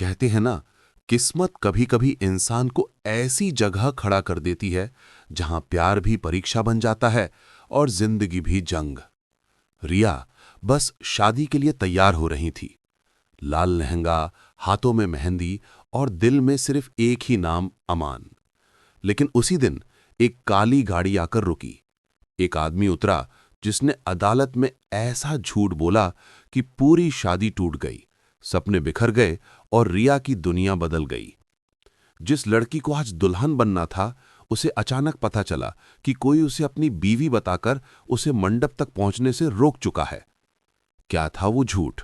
कहते हैं ना, किस्मत कभी कभी इंसान को ऐसी जगह खड़ा कर देती है जहां प्यार भी परीक्षा बन जाता है और जिंदगी भी जंग। रिया बस शादी के लिए तैयार हो रही थी। लाल लहंगा, हाथों में मेहंदी और दिल में सिर्फ एक ही नाम, अमान। लेकिन उसी दिन एक काली गाड़ी आकर रुकी। एक आदमी उतरा जिसने अदालत में ऐसा झूठ बोला कि पूरी शादी टूट गई, सपने बिखर गए और रिया की दुनिया बदल गई। जिस लड़की को आज दुल्हन बनना था, उसे अचानक पता चला कि कोई उसे अपनी बीवी बताकर उसे मंडप तक पहुंचने से रोक चुका है। क्या था वो झूठ?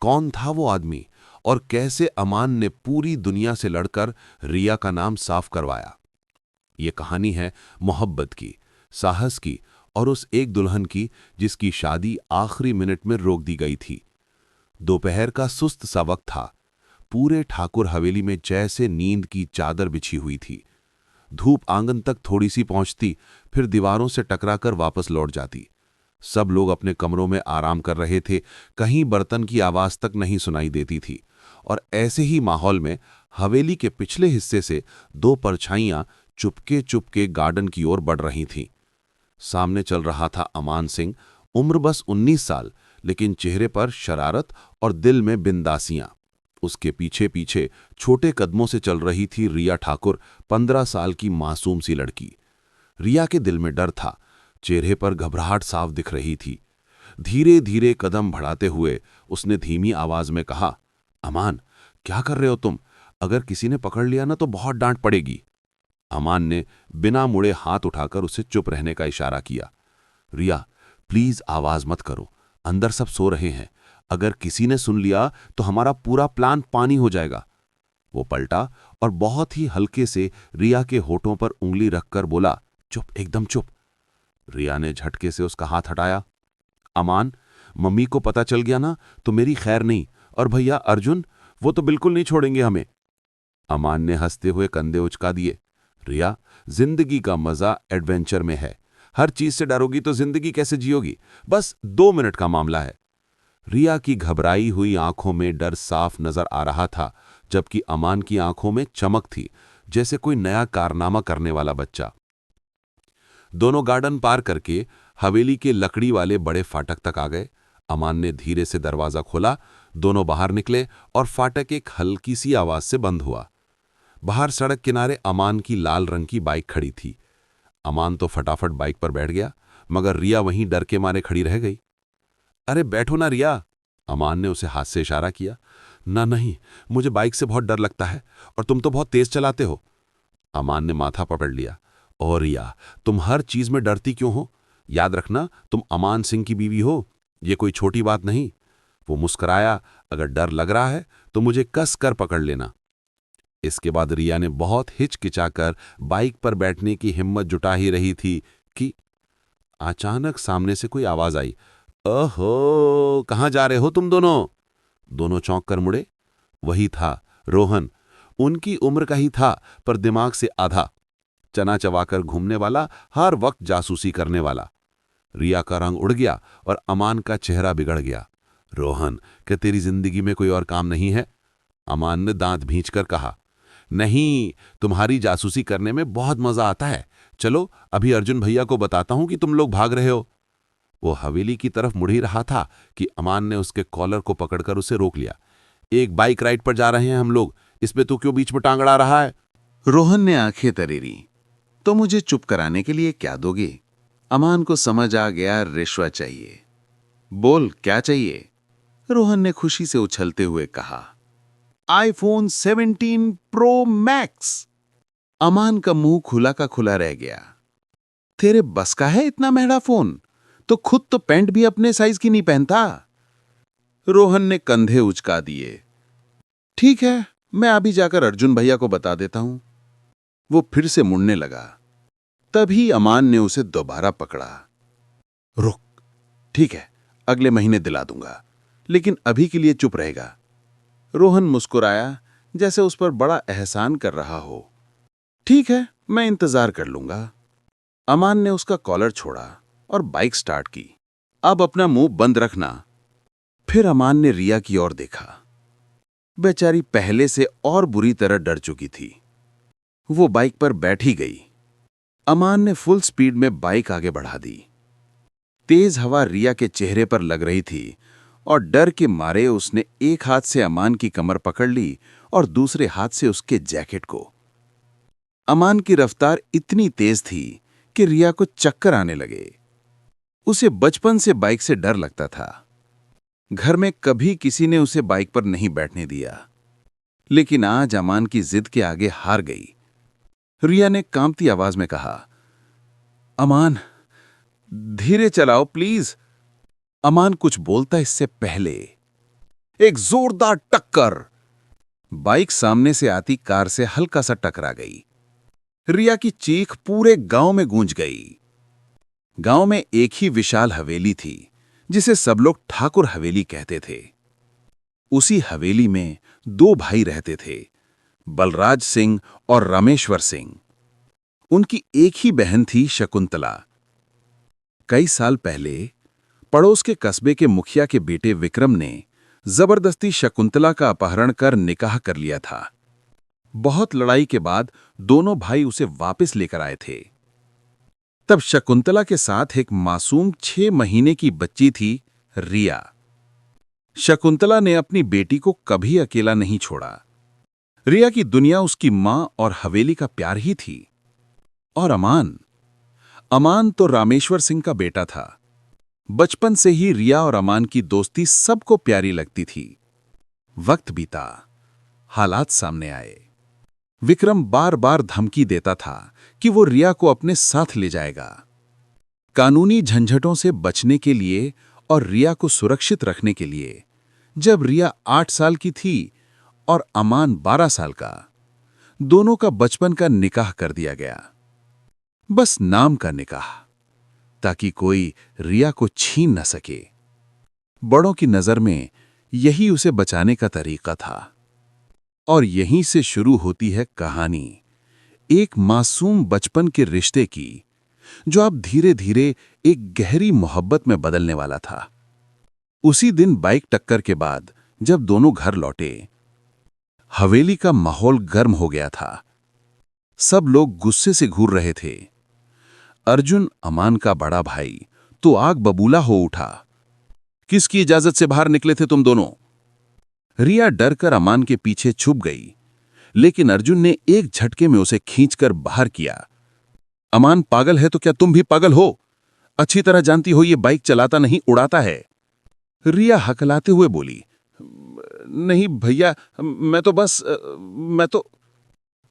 कौन था वो आदमी? और कैसे अमान ने पूरी दुनिया से लड़कर रिया का नाम साफ करवाया? ये कहानी है मोहब्बत की, साहस की और उस एक दुल्हन की जिसकी शादी आखिरी मिनट में रोक दी गई थी। दोपहर का सुस्त सा वक्त था। पूरे ठाकुर हवेली में जैसे नींद की चादर बिछी हुई थी। धूप आंगन तक थोड़ी सी पहुंचती, फिर दीवारों से टकराकर वापस लौट जाती। सब लोग अपने कमरों में आराम कर रहे थे, कहीं बर्तन की आवाज तक नहीं सुनाई देती थी। और ऐसे ही माहौल में हवेली के पिछले हिस्से से दो परछाइयां चुपके चुपके गार्डन की ओर बढ़ रही थीं। सामने चल रहा था अमान सिंह, उम्र बस 19 साल, लेकिन चेहरे पर शरारत और दिल में बिंदासियां। उसके पीछे पीछे छोटे कदमों से चल रही थी रिया ठाकुर, 15 साल की मासूम सी लड़की। रिया के दिल में डर था, चेहरे पर घबराहट साफ दिख रही थी। धीरे धीरे कदम बढ़ाते हुए उसने धीमी आवाज में कहा, अमान, क्या कर रहे हो तुम? अगर किसी ने पकड़ लिया ना तो बहुत डांट पड़ेगी। अमान ने बिना मुड़े हाथ उठाकर उसे चुप रहने का इशारा किया। रिया, प्लीज आवाज मत करो, अंदर सब सो रहे हैं। अगर किसी ने सुन लिया तो हमारा पूरा प्लान पानी हो जाएगा। वो पलटा और बहुत ही हल्के से रिया के होठों पर उंगली रखकर बोला, चुप, एकदम चुप। रिया ने झटके से उसका हाथ हटाया। अमान, मम्मी को पता चल गया ना तो मेरी खैर नहीं, और भैया अर्जुन, वो तो बिल्कुल नहीं छोड़ेंगे हमें। अमान ने हंसते हुए कंधे उचका दिए। रिया, जिंदगी का मजा एडवेंचर में है। हर चीज से डरोगी तो जिंदगी कैसे जियोगी? बस 2 मिनट का मामला है। रिया की घबराई हुई आंखों में डर साफ नजर आ रहा था, जबकि अमान की आंखों में चमक थी, जैसे कोई नया कारनामा करने वाला बच्चा। दोनों गार्डन पार करके हवेली के लकड़ी वाले बड़े फाटक तक आ गए। अमान ने धीरे से दरवाजा खोला, दोनों बाहर निकले और फाटक एक हल्की सी आवाज से बंद हुआ। बाहर सड़क किनारे अमान की लाल रंग की बाइक खड़ी थी। अमान तो फटाफट बाइक पर बैठ गया, मगर रिया वहीं डर के मारे खड़ी रह गई। अरे बैठो ना रिया, अमान ने उसे हाथ से इशारा किया। ना नहीं, मुझे बाइक से बहुत डर लगता है, और तुम तो बहुत तेज चलाते हो। अमान ने माथा पकड़ लिया। और रिया, तुम हर चीज में डरती क्यों हो? याद रखना, तुम अमान सिंह की बीवी हो, ये कोई छोटी बात नहीं। वो मुस्कुराया, अगर डर लग रहा है तो मुझे कस कर पकड़ लेना। इसके बाद रिया ने बहुत हिचकिचाकर बाइक पर बैठने की हिम्मत जुटा ही रही थी कि अचानक सामने से कोई आवाज आई। ओहो, कहाँ जा रहे हो तुम दोनों? दोनों चौंक कर मुड़े। वही था रोहन। उनकी उम्र का ही था, पर दिमाग से आधा। चना चबाकर घूमने वाला, हर वक्त जासूसी करने वाला। रिया का रंग उड़ गया और अमान का चेहरा बिगड़ गया। रोहन, क्या तेरी जिंदगी में कोई और काम नहीं है? अमान ने दांत भींचकर कहा। नहीं, तुम्हारी जासूसी करने में बहुत मजा आता है। चलो अभी अर्जुन भैया को बताता हूं कि तुम लोग भाग रहे हो। वो हवेली की तरफ मुड़ ही रहा था कि अमान ने उसके कॉलर को पकड़कर उसे रोक लिया। एक बाइक राइड पर जा रहे हैं हम लोग, इसमें तू क्यों बीच में टांग अड़ा रहा है? रोहन ने आंखें तरेरी। तो मुझे चुप कराने के लिए क्या दोगे? अमान को समझ आ गया, रिश्वत चाहिए। बोल, क्या चाहिए? रोहन ने खुशी से उछलते हुए कहा, आईफोन 17 प्रो मैक्स। अमान का मुंह खुला का खुला रह गया। तेरे बस का है इतना महंगा फोन? तो खुद तो पैंट भी अपने साइज की नहीं पहनता। रोहन ने कंधे उचका दिए। ठीक है, मैं अभी जाकर अर्जुन भैया को बता देता हूं। वो फिर से मुड़ने लगा। तभी अमान ने उसे दोबारा पकड़ा। रुक, ठीक है, अगले महीने दिला दूंगा, लेकिन अभी के लिए चुप रहेगा। रोहन मुस्कुराया, जैसे उस पर बड़ा एहसान कर रहा हो। ठीक है, मैं इंतजार कर लूंगा। अमान ने उसका कॉलर छोड़ा और बाइक स्टार्ट की। अब अपना मुंह बंद रखना। फिर अमान ने रिया की ओर देखा। बेचारी पहले से और बुरी तरह डर चुकी थी। वो बाइक पर बैठी गई। अमान ने फुल स्पीड में बाइक आगे बढ़ा दी। तेज हवा रिया के चेहरे पर लग रही थी और डर के मारे उसने एक हाथ से अमान की कमर पकड़ ली और दूसरे हाथ से उसके जैकेट को। अमान की रफ्तार इतनी तेज थी कि रिया को चक्कर आने लगे। उसे बचपन से बाइक से डर लगता था। घर में कभी किसी ने उसे बाइक पर नहीं बैठने दिया, लेकिन आज अमान की जिद के आगे हार गई। रिया ने कांपती आवाज में कहा, अमान, धीरे चलाओ प्लीज। अमान कुछ बोलता इससे पहले एक जोरदार टक्कर बाइक सामने से आती कार से हल्का सा टकरा गई। रिया की चीख पूरे गांव में गूंज गई। गांव में एक ही विशाल हवेली थी जिसे सब लोग ठाकुर हवेली कहते थे। उसी हवेली में दो भाई रहते थे, बलराज सिंह और रामेश्वर सिंह। उनकी एक ही बहन थी, शकुंतला। कई साल पहले पड़ोस के कस्बे के मुखिया के बेटे विक्रम ने जबरदस्ती शकुंतला का अपहरण कर निकाह कर लिया था। बहुत लड़ाई के बाद दोनों भाई उसे वापस लेकर आए थे। तब शकुंतला के साथ एक मासूम 6 महीने की बच्ची थी, रिया। शकुंतला ने अपनी बेटी को कभी अकेला नहीं छोड़ा। रिया की दुनिया उसकी मां और हवेली का प्यार ही थी। और अमान तो रामेश्वर सिंह का बेटा था। बचपन से ही रिया और अमान की दोस्ती सबको प्यारी लगती थी। वक्त बीता, हालात सामने आए। विक्रम बार बार धमकी देता था कि वो रिया को अपने साथ ले जाएगा। कानूनी झंझटों से बचने के लिए और रिया को सुरक्षित रखने के लिए जब रिया 8 साल की थी और अमान 12 साल का, दोनों का बचपन का निकाह कर दिया गया। बस नाम का निकाह, ताकि कोई रिया को छीन न सके। बड़ों की नजर में यही उसे बचाने का तरीका था। और यहीं से शुरू होती है कहानी एक मासूम बचपन के रिश्ते की, जो अब धीरे धीरे एक गहरी मोहब्बत में बदलने वाला था। उसी दिन बाइक टक्कर के बाद जब दोनों घर लौटे, हवेली का माहौल गर्म हो गया था। सब लोग गुस्से से घूर रहे थे। अर्जुन, अमान का बड़ा भाई, तो आग बबूला हो उठा। किसकी इजाजत से बाहर निकले थे तुम दोनों? रिया डरकर अमान के पीछे छुप गई, लेकिन अर्जुन ने एक झटके में उसे खींचकर बाहर किया। अमान पागल है तो क्या तुम भी पागल हो? अच्छी तरह जानती हो ये बाइक चलाता नहीं, उड़ाता है। रिया हकलाते हुए बोली, नहीं भैया, मैं तो।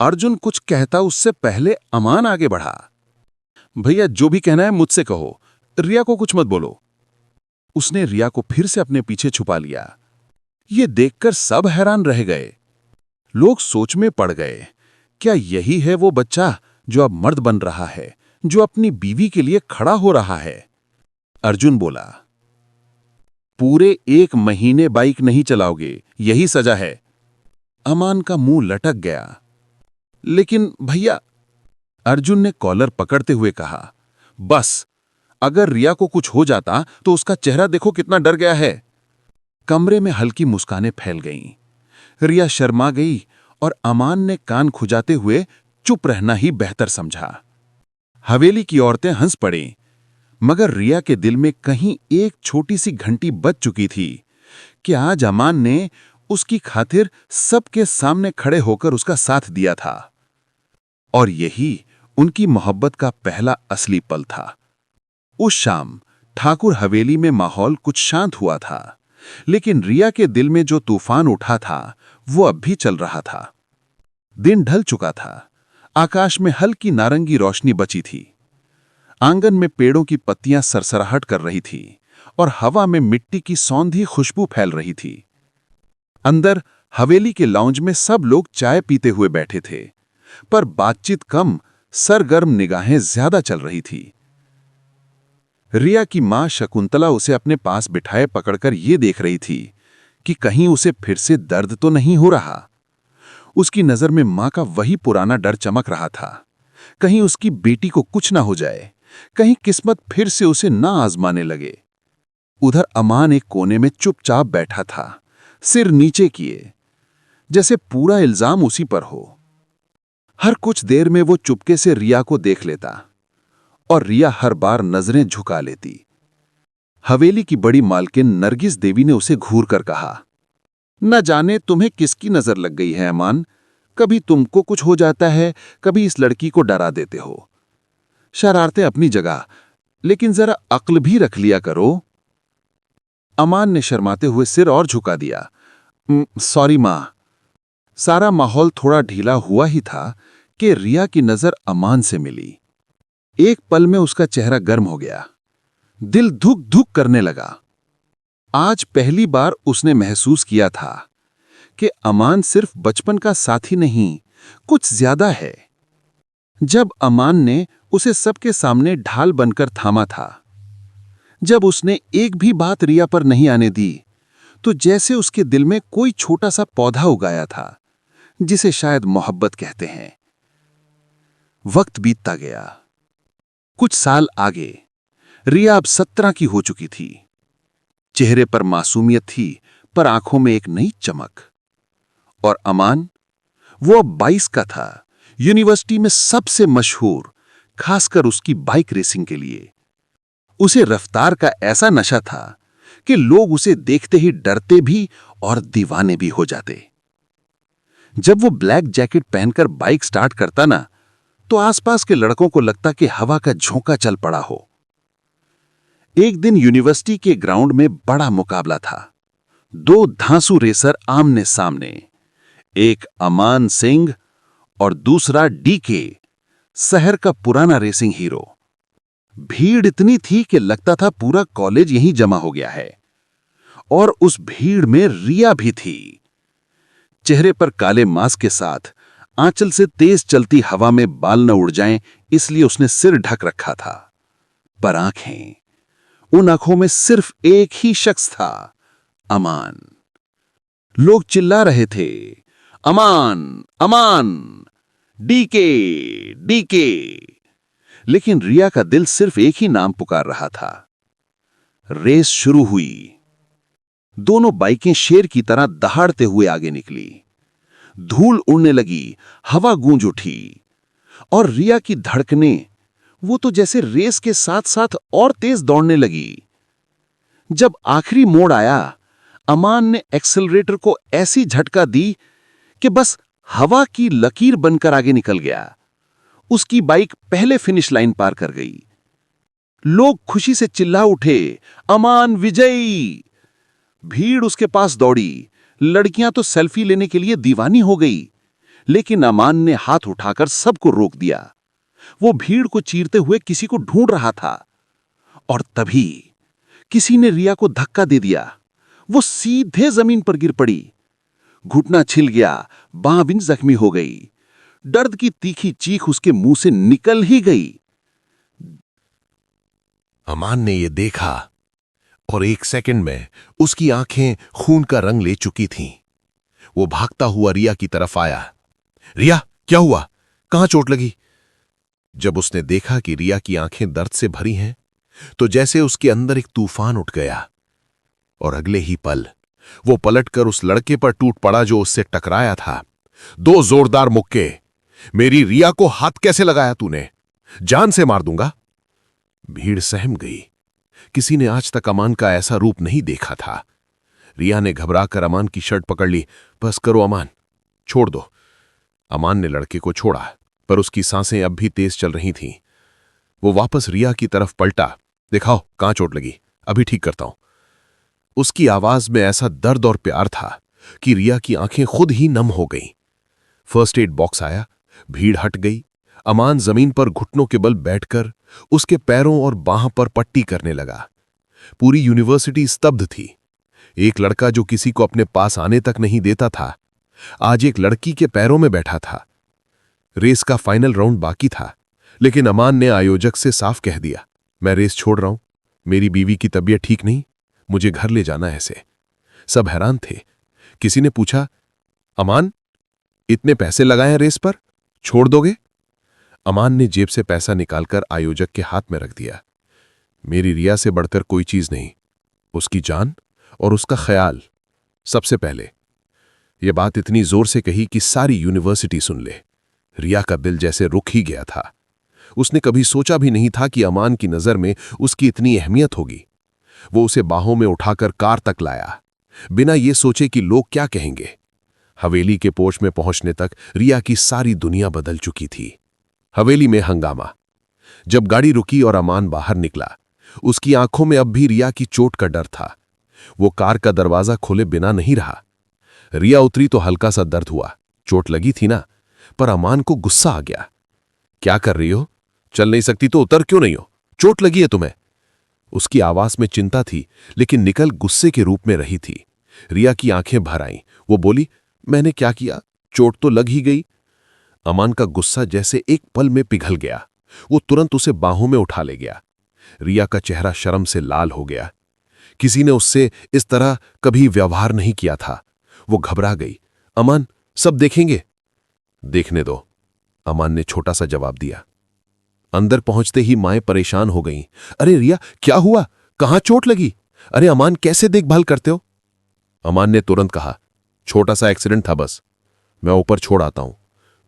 अर्जुन कुछ कहता उससे पहले अमान आगे बढ़ा। भैया, जो भी कहना है मुझसे कहो, रिया को कुछ मत बोलो। उसने रिया को फिर से अपने पीछे छुपा लिया। ये देखकर सब हैरान रह गए। लोग सोच में पड़ गए, क्या यही है वो बच्चा जो अब मर्द बन रहा है, जो अपनी बीवी के लिए खड़ा हो रहा है? अर्जुन बोला, पूरे 1 महीने बाइक नहीं चलाओगे, यही सजा है। अमान का मुंह लटक गया। लेकिन भैया, अर्जुन ने कॉलर पकड़ते हुए कहा, बस, अगर रिया को कुछ हो जाता तो उसका चेहरा देखो कितना डर गया है। कमरे में हल्की मुस्कानें फैल गईं। रिया शर्मा गई और अमान ने कान खुजाते हुए चुप रहना ही बेहतर समझा। हवेली की औरतें हंस पड़ीं, मगर रिया के दिल में कहीं एक छोटी सी घंटी बज चुकी थी कि आज अमान ने उसकी खातिर सबके सामने खड़े होकर उसका साथ दिया था। और यही उनकी मोहब्बत का पहला असली पल था। उस शाम ठाकुर हवेली में माहौल कुछ शांत हुआ था, लेकिन रिया के दिल में जो तूफान उठा था वो अब भी चल रहा था। दिन ढल चुका था। आकाश में हल्की नारंगी रोशनी बची थी। आंगन में पेड़ों की पत्तियां सरसराहट कर रही थी और हवा में मिट्टी की सौंधी खुशबू फैल रही थी। अंदर हवेली के लाउंज में सब लोग चाय पीते हुए बैठे थे, पर बातचीत कम, सरगर्म निगाहें ज्यादा चल रही थी। रिया की मां शकुंतला उसे अपने पास बिठाए पकड़कर ये देख रही थी कि कहीं उसे फिर से दर्द तो नहीं हो रहा। उसकी नजर में मां का वही पुराना डर चमक रहा था। कहीं उसकी बेटी को कुछ ना हो जाए, कहीं किस्मत फिर से उसे ना आजमाने लगे। उधर अमान एक कोने में चुपचाप बैठा था, सिर नीचे किए। जैसे पूरा इल्जाम उसी पर हो। हर कुछ देर में वो चुपके से रिया को देख लेता और रिया हर बार नजरें झुका लेती। हवेली की बड़ी मालकिन नरगिस देवी ने उसे घूर कर कहा, न जाने तुम्हें किसकी नजर लग गई है अमान, कभी तुमको कुछ हो जाता है, कभी इस लड़की को डरा देते हो। शरारतें अपनी जगह, लेकिन जरा अक्ल भी रख लिया करो। अमान ने शर्माते हुए सिर और झुका दिया। सॉरी मां। सारा माहौल थोड़ा ढीला हुआ ही था कि रिया की नजर अमान से मिली। एक पल में उसका चेहरा गर्म हो गया, दिल धुक धुक करने लगा। आज पहली बार उसने महसूस किया था कि अमान सिर्फ बचपन का साथी नहीं, कुछ ज्यादा है। जब अमान ने उसे सबके सामने ढाल बनकर थामा था, जब उसने एक भी बात रिया पर नहीं आने दी, तो जैसे उसके दिल में कोई छोटा सा पौधा उगाया था, जिसे शायद मोहब्बत कहते हैं। वक्त बीतता गया। कुछ साल आगे रिया अब 17 की हो चुकी थी। चेहरे पर मासूमियत थी, पर आंखों में एक नई चमक। और अमान, वो अब 22 का था, यूनिवर्सिटी में सबसे मशहूर, खासकर उसकी बाइक रेसिंग के लिए। उसे रफ्तार का ऐसा नशा था कि लोग उसे देखते ही डरते भी और दीवाने भी हो जाते। जब वो ब्लैक जैकेट पहनकर बाइक स्टार्ट करता ना, तो आसपास के लड़कों को लगता कि हवा का झोंका चल पड़ा हो। एक दिन यूनिवर्सिटी के ग्राउंड में बड़ा मुकाबला था। 2 धांसू रेसर आमने सामने, एक अमान सिंह और दूसरा डीके, शहर का पुराना रेसिंग हीरो। भीड़ इतनी थी कि लगता था पूरा कॉलेज यहीं जमा हो गया है। और उस भीड़ में रिया भी थी। चेहरे पर काले मास्क के साथ, आंचल से तेज चलती हवा में बाल न उड़ जाएं, इसलिए उसने सिर ढक रखा था। पर आंखें, उन आंखों में सिर्फ एक ही शख्स था, अमान। लोग चिल्ला रहे थे, अमान, अमान, डीके, डीके। लेकिन रिया का दिल सिर्फ एक ही नाम पुकार रहा था। रेस शुरू हुई। दोनों बाइकें शेर की तरह दहाड़ते हुए आगे निकली। धूल उड़ने लगी, हवा गूंज उठी, और रिया की धड़कनें, वो तो जैसे रेस के साथ साथ और तेज दौड़ने लगी। जब आखिरी मोड़ आया, अमान ने एक्सेलरेटर को ऐसी झटका दी कि बस हवा की लकीर बनकर आगे निकल गया। उसकी बाइक पहले फिनिश लाइन पार कर गई। लोग खुशी से चिल्ला उठे, अमान विजयी। भीड़ उसके पास दौड़ी। लड़कियां तो सेल्फी लेने के लिए दीवानी हो गई, लेकिन अमान ने हाथ उठाकर सबको रोक दिया। वो भीड़ को चीरते हुए किसी को ढूंढ रहा था, और तभी किसी ने रिया को धक्का दे दिया। वो सीधे जमीन पर गिर पड़ी। घुटना छिल गया, बांह भी जख्मी हो गई। दर्द की तीखी चीख उसके मुंह से निकल ही गई। अमान ने यह देखा और एक सेकंड में उसकी आंखें खून का रंग ले चुकी थीं। वो भागता हुआ रिया की तरफ आया। रिया, क्या हुआ? कहां चोट लगी? जब उसने देखा कि रिया की आंखें दर्द से भरी हैं, तो जैसे उसके अंदर एक तूफान उठ गया। और अगले ही पल वो पलटकर उस लड़के पर टूट पड़ा जो उससे टकराया था। 2 जोरदार मुक्के। मेरी रिया को हाथ कैसे लगाया तूने? जान से मार दूंगा। भीड़ सहम गई। किसी ने आज तक अमान का ऐसा रूप नहीं देखा था। रिया ने घबराकर अमान की शर्ट पकड़ ली। बस करो अमान, छोड़ दो। अमान ने लड़के को छोड़ा, पर उसकी सांसें अब भी तेज चल रही थीं। वो वापस रिया की तरफ पलटा। दिखाओ कहां चोट लगी, अभी ठीक करता हूं। उसकी आवाज में ऐसा दर्द और प्यार था कि रिया की आंखें खुद ही नम हो गईं। फर्स्ट एड बॉक्स आया, भीड़ हट गई। अमान जमीन पर घुटनों के बल बैठकर उसके पैरों और बाह पर पट्टी करने लगा। पूरी यूनिवर्सिटी स्तब्ध थी। एक लड़का जो किसी को अपने पास आने तक नहीं देता था, आज एक लड़की के पैरों में बैठा था। रेस का फाइनल राउंड बाकी था, लेकिन अमान ने आयोजक से साफ कह दिया, मैं रेस छोड़ रहा हूं, मेरी बीवी की तबीयत ठीक नहीं, मुझे घर ले जाना है ऐसे। सब हैरान थे। किसी ने पूछा, अमान, इतने पैसे लगाए हैं रेस पर, छोड़ दोगे? अमान ने जेब से पैसा निकालकर आयोजक के हाथ में रख दिया। मेरी रिया से बढ़कर कोई चीज नहीं, उसकी जान और उसका ख्याल सबसे पहले। ये बात इतनी जोर से कही कि सारी यूनिवर्सिटी सुन ले। रिया का दिल जैसे रुक ही गया था। उसने कभी सोचा भी नहीं था कि अमान की नजर में उसकी इतनी अहमियत होगी। वो उसे बाहों में उठाकर कार तक लाया, बिना ये सोचे कि लोग क्या कहेंगे। हवेली के पोर्च में पहुंचने तक रिया की सारी दुनिया बदल चुकी थी। हवेली में हंगामा। जब गाड़ी रुकी और अमान बाहर निकला, उसकी आंखों में अब भी रिया की चोट का डर था। वो कार का दरवाजा खोले बिना नहीं रहा। रिया उतरी तो हल्का सा दर्द हुआ, चोट लगी थी ना, पर अमान को गुस्सा आ गया। क्या कर रही हो? चल नहीं सकती तो उतर क्यों नहीं हो? चोट लगी है तुम्हें? उसकी आवाज में चिंता थी, लेकिन निकल गुस्से के रूप में रही थी। रिया की आंखें भर आईं। वो बोली, मैंने क्या किया? चोट तो लग ही गई। अमान का गुस्सा जैसे एक पल में पिघल गया। वो तुरंत उसे बाहों में उठा ले गया। रिया का चेहरा शर्म से लाल हो गया। किसी ने उससे इस तरह कभी व्यवहार नहीं किया था। वो घबरा गई। अमान, सब देखेंगे। देखने दो, अमान ने छोटा सा जवाब दिया। अंदर पहुंचते ही माएं परेशान हो गईं। अरे रिया, क्या हुआ? कहां चोट लगी? अरे अमान, कैसे देखभाल करते हो? अमान ने तुरंत कहा, छोटा सा एक्सीडेंट था बस, मैं ऊपर छोड़ आता हूं।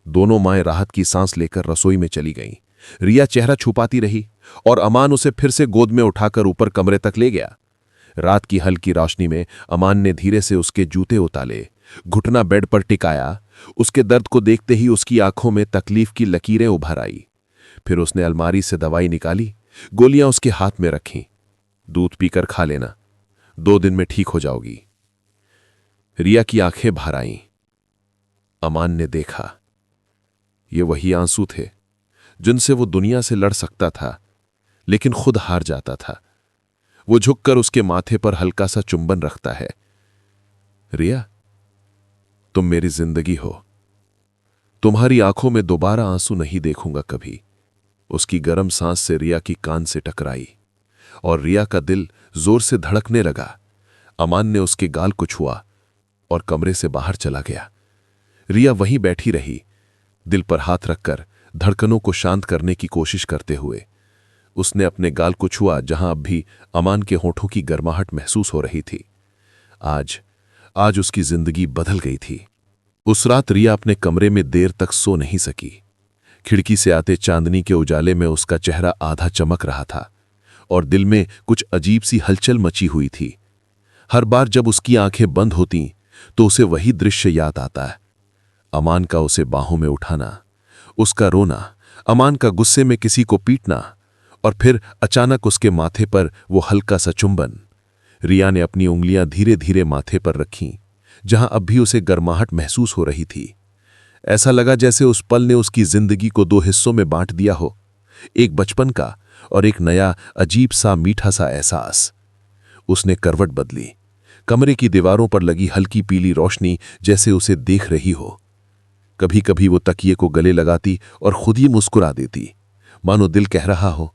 दोनों माएं राहत की सांस लेकर रसोई में चली गईं। रिया चेहरा छुपाती रही और अमान उसे फिर से गोद में उठाकर ऊपर कमरे तक ले गया। रात की हल्की रोशनी में अमान ने धीरे से उसके जूते उतारे, घुटना बेड पर टिकाया। उसके दर्द को देखते ही उसकी आंखों में तकलीफ की लकीरें उभर आई। फिर उसने अलमारी से दवाई निकाली, गोलियां उसके हाथ में रखीं। दूध पीकर खा लेना, 2 दिन में ठीक हो जाओगी। रिया की आंखें भर आईं। अमान ने देखा, ये वही आंसू थे जिनसे वो दुनिया से लड़ सकता था, लेकिन खुद हार जाता था। वो झुककर उसके माथे पर हल्का सा चुंबन रखता है। रिया, तुम मेरी जिंदगी हो। तुम्हारी आंखों में दोबारा आंसू नहीं देखूंगा कभी। उसकी गर्म सांस से रिया की कान से टकराई और रिया का दिल जोर से धड़कने लगा। अमान ने उसके गाल को छुआ और कमरे से बाहर चला गया। रिया वहीं बैठी रही, दिल पर हाथ रखकर धड़कनों को शांत करने की कोशिश करते हुए। उसने अपने गाल को छुआ जहां अब भी अमान के होठों की गर्माहट महसूस हो रही थी। आज उसकी जिंदगी बदल गई थी। उस रात रिया अपने कमरे में देर तक सो नहीं सकी। खिड़की से आते चांदनी के उजाले में उसका चेहरा आधा चमक रहा था और दिल में कुछ अजीब सी हलचल मची हुई थी। हर बार जब उसकी आंखें बंद होती तो उसे वही दृश्य याद आता है। अमान का उसे बाहों में उठाना, उसका रोना, अमान का गुस्से में किसी को पीटना और फिर अचानक उसके माथे पर वो हल्का सा चुंबन। रिया ने अपनी उंगलियां धीरे धीरे माथे पर रखीं, जहां अब भी उसे गर्माहट महसूस हो रही थी। ऐसा लगा जैसे उस पल ने उसकी जिंदगी को 2 हिस्सों में बांट दिया हो, एक बचपन का और एक नया अजीब सा मीठा सा एहसास। उसने करवट बदली। कमरे की दीवारों पर लगी हल्की पीली रोशनी जैसे उसे देख रही हो। कभी कभी वो तकिए को गले लगाती और खुद ही मुस्कुरा देती, मानो दिल कह रहा हो,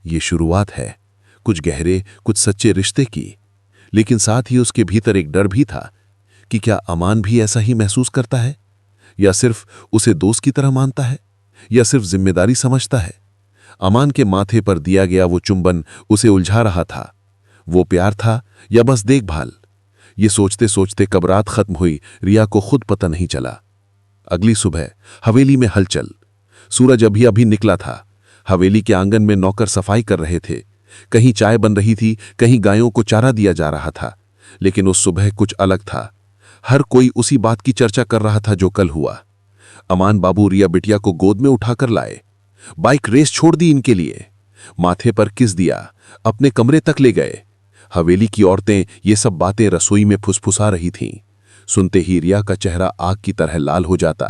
ये शुरुआत है कुछ गहरे, कुछ सच्चे रिश्ते की। लेकिन साथ ही उसके भीतर एक डर भी था कि क्या अमान भी ऐसा ही महसूस करता है, या सिर्फ उसे दोस्त की तरह मानता है, या सिर्फ जिम्मेदारी समझता है। अमान के माथे पर दिया गया वो चुंबन उसे उलझा रहा था। वो प्यार था या बस देखभाल? ये सोचते सोचते कब रात खत्म हुई, रिया को खुद पता नहीं चला। अगली सुबह हवेली में हलचल। सूरज अभी अभी निकला था। हवेली के आंगन में नौकर सफाई कर रहे थे। कहीं चाय बन रही थी, कहीं गायों को चारा दिया जा रहा था। लेकिन उस सुबह कुछ अलग था। हर कोई उसी बात की चर्चा कर रहा था जो कल हुआ। अमान बाबू रिया बिटिया को गोद में उठाकर लाए, बाइक रेस छोड़ दी इनके लिए, माथे पर किस दिया, अपने कमरे तक ले गए। हवेली की औरतें ये सब बातें रसोई में फुसफुसा रही थीं। सुनते ही रिया का चेहरा आग की तरह लाल हो जाता।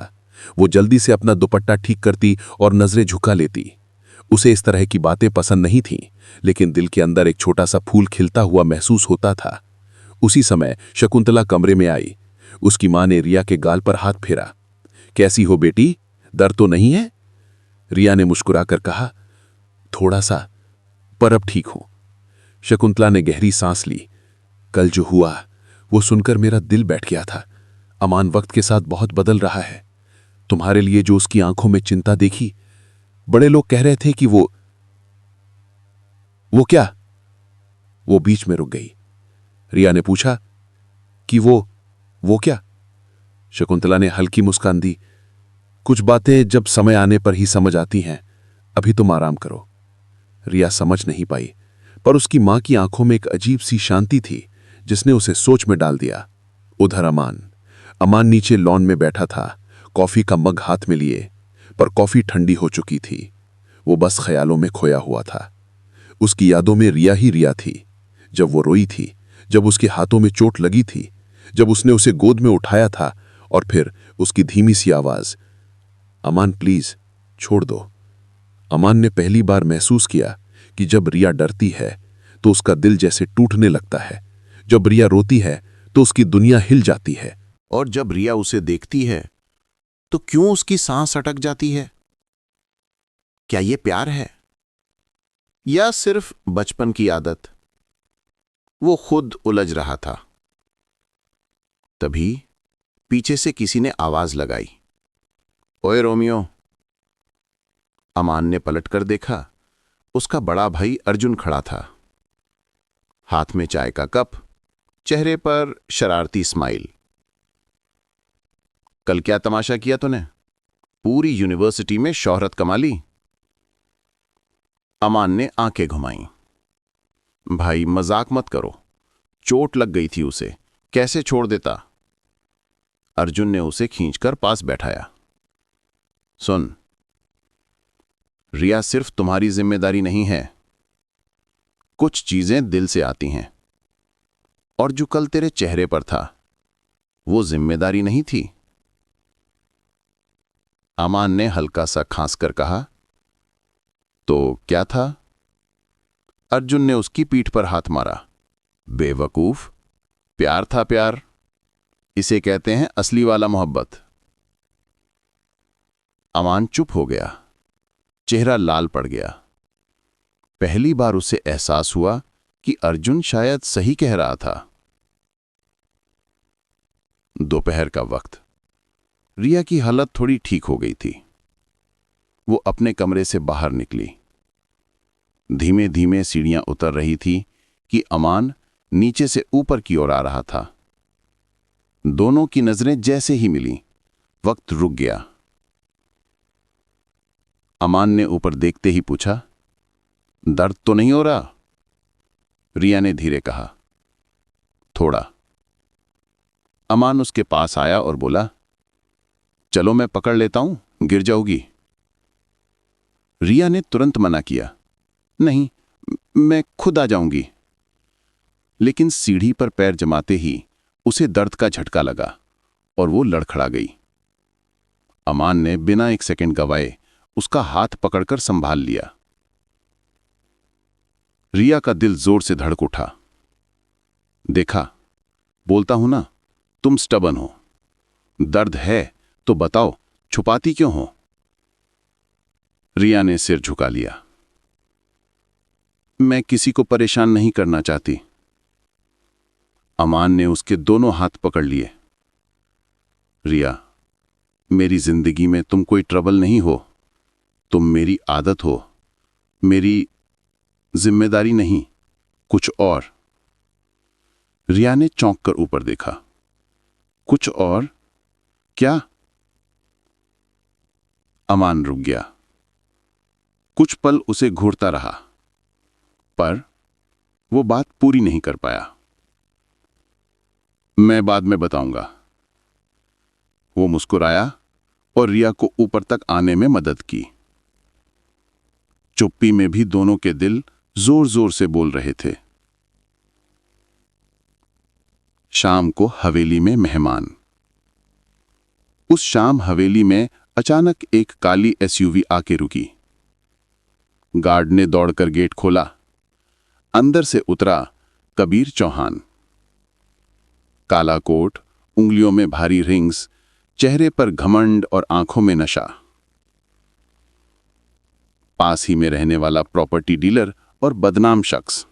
वो जल्दी से अपना दुपट्टा ठीक करती और नजरें झुका लेती। उसे इस तरह की बातें पसंद नहीं थीं, लेकिन दिल के अंदर एक छोटा सा फूल खिलता हुआ महसूस होता था। उसी समय शकुंतला कमरे में आई। उसकी मां ने रिया के गाल पर हाथ फेरा। कैसी हो बेटी, दर्द तो नहीं है? रिया ने मुस्कुराकर कहा, थोड़ा सा, पर अब ठीक हूं। शकुंतला ने गहरी सांस ली। कल जो हुआ वो सुनकर मेरा दिल बैठ गया था। अमान वक्त के साथ बहुत बदल रहा है। तुम्हारे लिए जो उसकी आंखों में चिंता देखी, बड़े लोग कह रहे थे कि वो क्या? वो बीच में रुक गई। रिया ने पूछा कि वो क्या? शकुंतला ने हल्की मुस्कान दी। कुछ बातें जब समय आने पर ही समझ आती हैं, अभी तुम आराम करो। रिया समझ नहीं पाई, पर उसकी मां की आंखों में एक अजीब सी शांति थी जिसने उसे सोच में डाल दिया। उधर अमान नीचे लॉन में बैठा था, कॉफी का मग हाथ में लिए, पर कॉफी ठंडी हो चुकी थी। वो बस ख्यालों में खोया हुआ था। उसकी यादों में रिया ही रिया थी, जब वो रोई थी, जब उसके हाथों में चोट लगी थी, जब उसने उसे गोद में उठाया था, और फिर उसकी धीमी सी आवाज, अमान प्लीज छोड़ दो। अमान ने पहली बार महसूस किया कि जब रिया डरती है तो उसका दिल जैसे टूटने लगता है, जब रिया रोती है तो उसकी दुनिया हिल जाती है। और जब रिया उसे देखती है तो क्यों उसकी सांस अटक जाती है? क्या ये प्यार है या सिर्फ बचपन की आदत? वो खुद उलझ रहा था। तभी पीछे से किसी ने आवाज लगाई, ओए रोमियो। अमान ने पलटकर देखा, उसका बड़ा भाई अर्जुन खड़ा था, हाथ में चाय का कप, चेहरे पर शरारती स्माइल। कल क्या तमाशा किया तूने? पूरी यूनिवर्सिटी में शोहरत कमा ली। अमान ने आंखें घुमाईं। भाई मजाक मत करो, चोट लग गई थी उसे, कैसे छोड़ देता? अर्जुन ने उसे खींचकर पास बैठाया। सुन, रिया सिर्फ तुम्हारी जिम्मेदारी नहीं है। कुछ चीजें दिल से आती हैं, और जो कल तेरे चेहरे पर था वो जिम्मेदारी नहीं थी। अमान ने हल्का सा खांसकर कहा, तो क्या था? अर्जुन ने उसकी पीठ पर हाथ मारा। बेवकूफ, प्यार था प्यार। इसे कहते हैं असली वाला मोहब्बत। अमान चुप हो गया, चेहरा लाल पड़ गया। पहली बार उसे एहसास हुआ कि अर्जुन शायद सही कह रहा था। दोपहर का वक्त। रिया की हालत थोड़ी ठीक हो गई थी। वो अपने कमरे से बाहर निकली। धीमे धीमे सीढ़ियां उतर रही थी कि अमान नीचे से ऊपर की ओर आ रहा था। दोनों की नजरें जैसे ही मिली, वक्त रुक गया। अमान ने ऊपर देखते ही पूछा, दर्द तो नहीं हो रहा? रिया ने धीरे कहा, थोड़ा। अमान उसके पास आया और बोला, चलो मैं पकड़ लेता हूं, गिर जाओगी। रिया ने तुरंत मना किया, नहीं, मैं खुद आ जाऊंगी। लेकिन सीढ़ी पर पैर जमाते ही उसे दर्द का झटका लगा और वो लड़खड़ा गई। अमान ने बिना एक सेकंड गवाए उसका हाथ पकड़कर संभाल लिया। रिया का दिल जोर से धड़क उठा। देखा, बोलता हूं ना, तुम स्टबर्न हो। दर्द है तो बताओ, छुपाती क्यों हो? रिया ने सिर झुका लिया। मैं किसी को परेशान नहीं करना चाहती। अमान ने उसके दोनों हाथ पकड़ लिए। रिया, मेरी जिंदगी में तुम कोई ट्रबल नहीं हो। तुम मेरी आदत हो, मेरी जिम्मेदारी नहीं, कुछ और। रिया ने चौंक कर ऊपर देखा। कुछ और? क्या? अमान रुक गया। कुछ पल उसे घूरता रहा, पर वो बात पूरी नहीं कर पाया। मैं बाद में बताऊंगा। वो मुस्कुराया और रिया को ऊपर तक आने में मदद की। चुप्पी में भी दोनों के दिल जोर जोर से बोल रहे थे। शाम को हवेली में मेहमान। उस शाम हवेली में अचानक एक काली एसयूवी आके रुकी। गार्ड ने दौड़कर गेट खोला। अंदर से उतरा कबीर चौहान। काला कोट, उंगलियों में भारी रिंग्स, चेहरे पर घमंड और आंखों में नशा। पास ही में रहने वाला प्रॉपर्टी डीलर और बदनाम शख्स।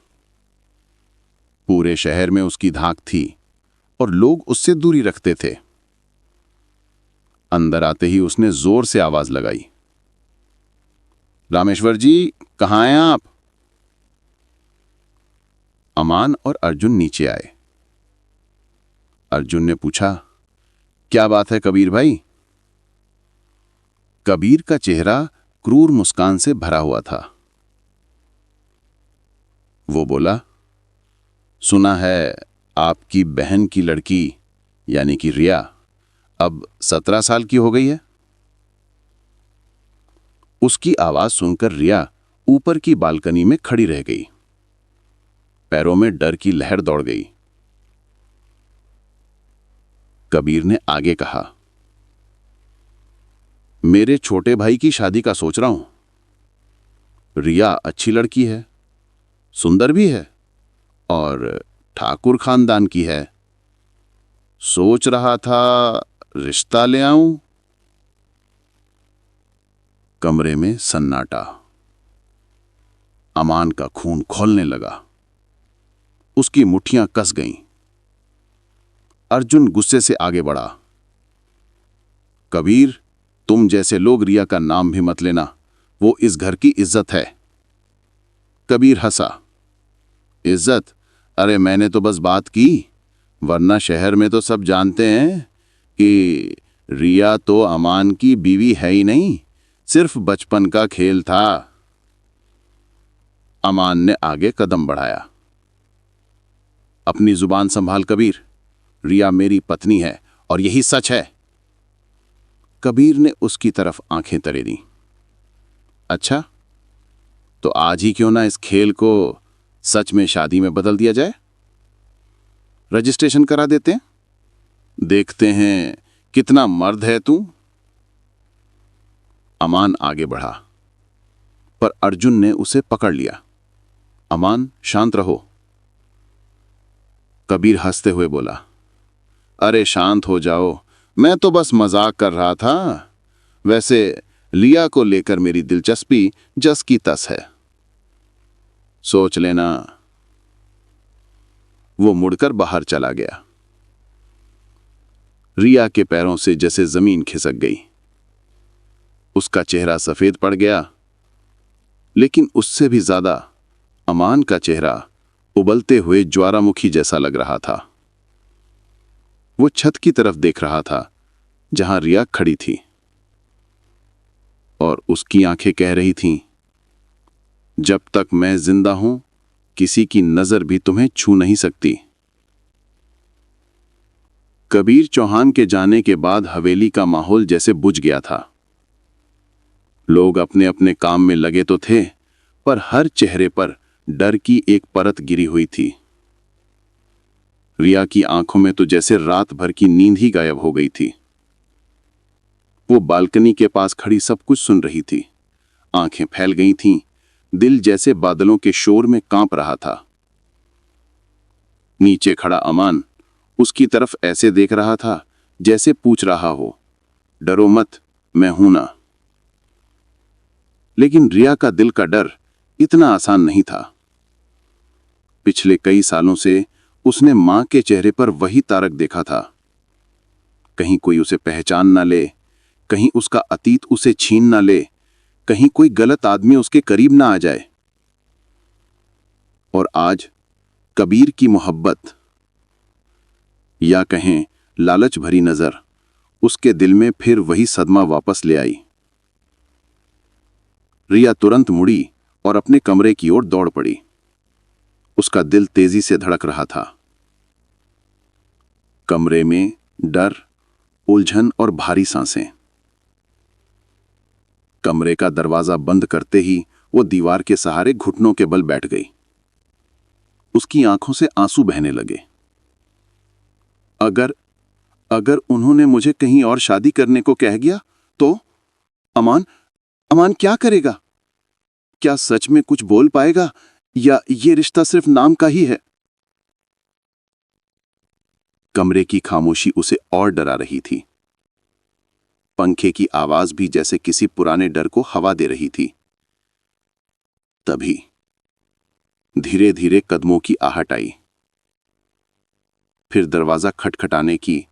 पूरे शहर में उसकी धाक थी और लोग उससे दूरी रखते थे। अंदर आते ही उसने जोर से आवाज लगाई, रामेश्वर जी, कहां हैं आप? अमान और अर्जुन नीचे आए। अर्जुन ने पूछा, क्या बात है कबीर भाई? कबीर का चेहरा क्रूर मुस्कान से भरा हुआ था। वो बोला, सुना है आपकी बहन की लड़की यानी कि रिया अब 17 साल की हो गई है। उसकी आवाज सुनकर रिया ऊपर की बालकनी में खड़ी रह गई। पैरों में डर की लहर दौड़ गई। कबीर ने आगे कहा, मेरे छोटे भाई की शादी का सोच रहा हूं। रिया अच्छी लड़की है, सुंदर भी है और ठाकुर खानदान की है। सोच रहा था रिश्ता ले आऊं। कमरे में सन्नाटा। अमान का खून खौलने लगा। उसकी मुट्ठियां कस गईं। अर्जुन गुस्से से आगे बढ़ा। कबीर, तुम जैसे लोग रिया का नाम भी मत लेना, वो इस घर की इज्जत है। कबीर हंसा। इज्जत? अरे मैंने तो बस बात की, वरना शहर में तो सब जानते हैं कि रिया तो अमान की बीवी है ही नहीं, सिर्फ बचपन का खेल था। अमान ने आगे कदम बढ़ाया। अपनी जुबान संभाल कबीर, रिया मेरी पत्नी है और यही सच है। कबीर ने उसकी तरफ आंखें तरेरी। अच्छा, तो आज ही क्यों ना इस खेल को सच में शादी में बदल दिया जाए? रजिस्ट्रेशन करा देते हैं, देखते हैं कितना मर्द है तू। अमान आगे बढ़ा, पर अर्जुन ने उसे पकड़ लिया। अमान, शांत रहो। कबीर हंसते हुए बोला, अरे शांत हो जाओ, मैं तो बस मजाक कर रहा था। वैसे लिया को लेकर मेरी दिलचस्पी जस की तस है, सोच लेना। वो मुड़कर बाहर चला गया। रिया के पैरों से जैसे जमीन खिसक गई। उसका चेहरा सफेद पड़ गया, लेकिन उससे भी ज्यादा अमान का चेहरा उबलते हुए ज्वालामुखी जैसा लग रहा था। वो छत की तरफ देख रहा था जहां रिया खड़ी थी, और उसकी आंखें कह रही थीं, जब तक मैं जिंदा हूं किसी की नजर भी तुम्हें छू नहीं सकती। कबीर चौहान के जाने के बाद हवेली का माहौल जैसे बुझ गया था। लोग अपने अपने काम में लगे तो थे, पर हर चेहरे पर डर की एक परत गिरी हुई थी। रिया की आंखों में तो जैसे रात भर की नींद ही गायब हो गई थी। वो बालकनी के पास खड़ी सब कुछ सुन रही थी। आंखें फैल गई थीं, दिल जैसे बादलों के शोर में कांप रहा था। नीचे खड़ा अमान उसकी तरफ ऐसे देख रहा था जैसे पूछ रहा हो, डरो मत, मैं हूं ना। लेकिन रिया का दिल का डर इतना आसान नहीं था। पिछले कई सालों से उसने मां के चेहरे पर वही तारक देखा था। कहीं कोई उसे पहचान ना ले, कहीं उसका अतीत उसे छीन ना ले, कहीं कोई गलत आदमी उसके करीब ना आ जाए। और आज कबीर की मोहब्बत, या कहें लालच भरी नजर, उसके दिल में फिर वही सदमा वापस ले आई। रिया तुरंत मुड़ी और अपने कमरे की ओर दौड़ पड़ी। उसका दिल तेजी से धड़क रहा था। कमरे में डर, उलझन और भारी सांसें। कमरे का दरवाजा बंद करते ही वो दीवार के सहारे घुटनों के बल बैठ गई। उसकी आंखों से आंसू बहने लगे। अगर उन्होंने मुझे कहीं और शादी करने को कह गया तो अमान क्या करेगा? क्या सच में कुछ बोल पाएगा, या ये रिश्ता सिर्फ नाम का ही है? कमरे की खामोशी उसे और डरा रही थी। पंखे की आवाज भी जैसे किसी पुराने डर को हवा दे रही थी। तभी धीरे धीरे कदमों की आहट आई। फिर दरवाजा खटखटाने की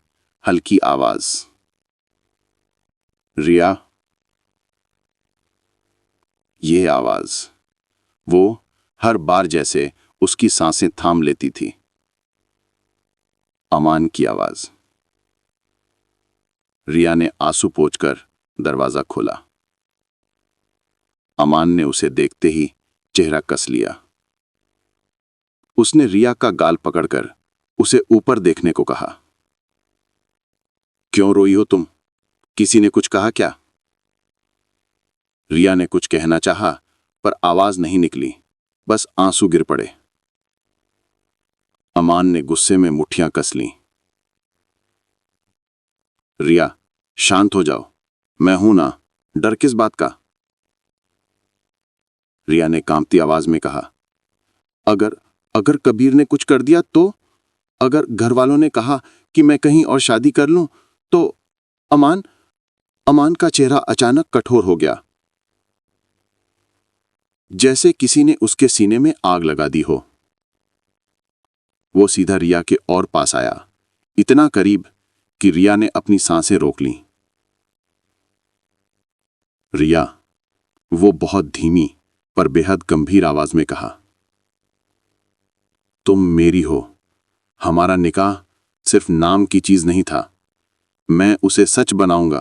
हल्की आवाज। रिया। ये आवाज, वो हर बार जैसे उसकी सांसें थाम लेती थी। अमान की आवाज। रिया ने आंसू पोंछकर दरवाजा खोला। अमान ने उसे देखते ही चेहरा कस लिया। उसने रिया का गाल पकड़कर उसे ऊपर देखने को कहा। क्यों रोई हो तुम? किसी ने कुछ कहा क्या? रिया ने कुछ कहना चाहा, पर आवाज नहीं निकली, बस आंसू गिर पड़े। अमान ने गुस्से में मुट्ठियां कस लीं। रिया, शांत हो जाओ, मैं हूं ना, डर किस बात का? रिया ने कांपती आवाज में कहा। अगर कबीर ने कुछ कर दिया तो? अगर घर वालों ने कहा कि मैं कहीं और शादी कर लूं तो? अमान का चेहरा अचानक कठोर हो गया, जैसे किसी ने उसके सीने में आग लगा दी हो। वो सीधा रिया के और पास आया, इतना करीब कि रिया ने अपनी सांसें रोक लीं। रिया, वो बहुत धीमी पर बेहद गंभीर आवाज में कहा, तुम मेरी हो। हमारा निकाह सिर्फ नाम की चीज नहीं था। मैं उसे सच बनाऊंगा।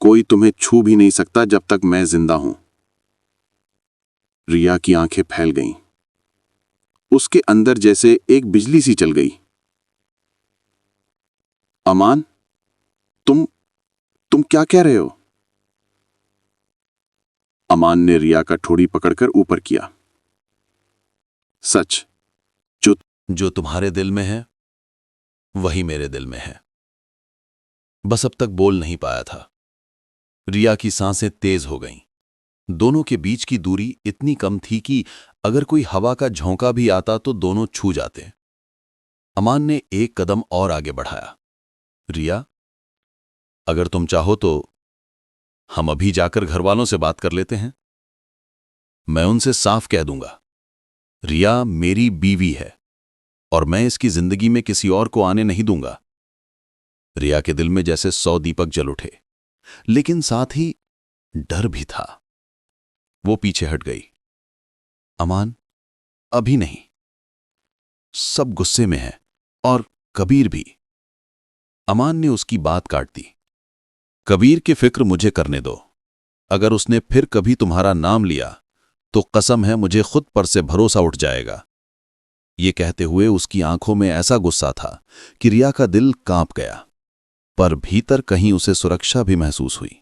कोई तुम्हें छू भी नहीं सकता जब तक मैं जिंदा हूं। रिया की आंखें फैल गईं। उसके अंदर जैसे एक बिजली सी चल गई। अमान, तुम क्या कह रहे हो? अमान ने रिया का ठोड़ी पकड़कर ऊपर किया। सच, जो तुम्हारे दिल में है वही मेरे दिल में है। बस अब तक बोल नहीं पाया था। रिया की सांसें तेज हो गईं। दोनों के बीच की दूरी इतनी कम थी कि अगर कोई हवा का झोंका भी आता तो दोनों छू जाते। अमान ने एक कदम और आगे बढ़ाया। रिया, अगर तुम चाहो तो हम अभी जाकर घर वालों से बात कर लेते हैं। मैं उनसे साफ कह दूंगा, रिया मेरी बीवी है और मैं इसकी जिंदगी में किसी और को आने नहीं दूंगा। रिया के दिल में जैसे 100 दीपक जल उठे, लेकिन साथ ही डर भी था। वो पीछे हट गई। अमान, अभी नहीं। सब गुस्से में है और कबीर भी। अमान ने उसकी बात काट दी। कबीर की फिक्र मुझे करने दो। अगर उसने फिर कभी तुम्हारा नाम लिया तो कसम है मुझे खुद पर से भरोसा उठ जाएगा। ये कहते हुए उसकी आंखों में ऐसा गुस्सा था कि रिया का दिल कांप गया, पर भीतर कहीं उसे सुरक्षा भी महसूस हुई।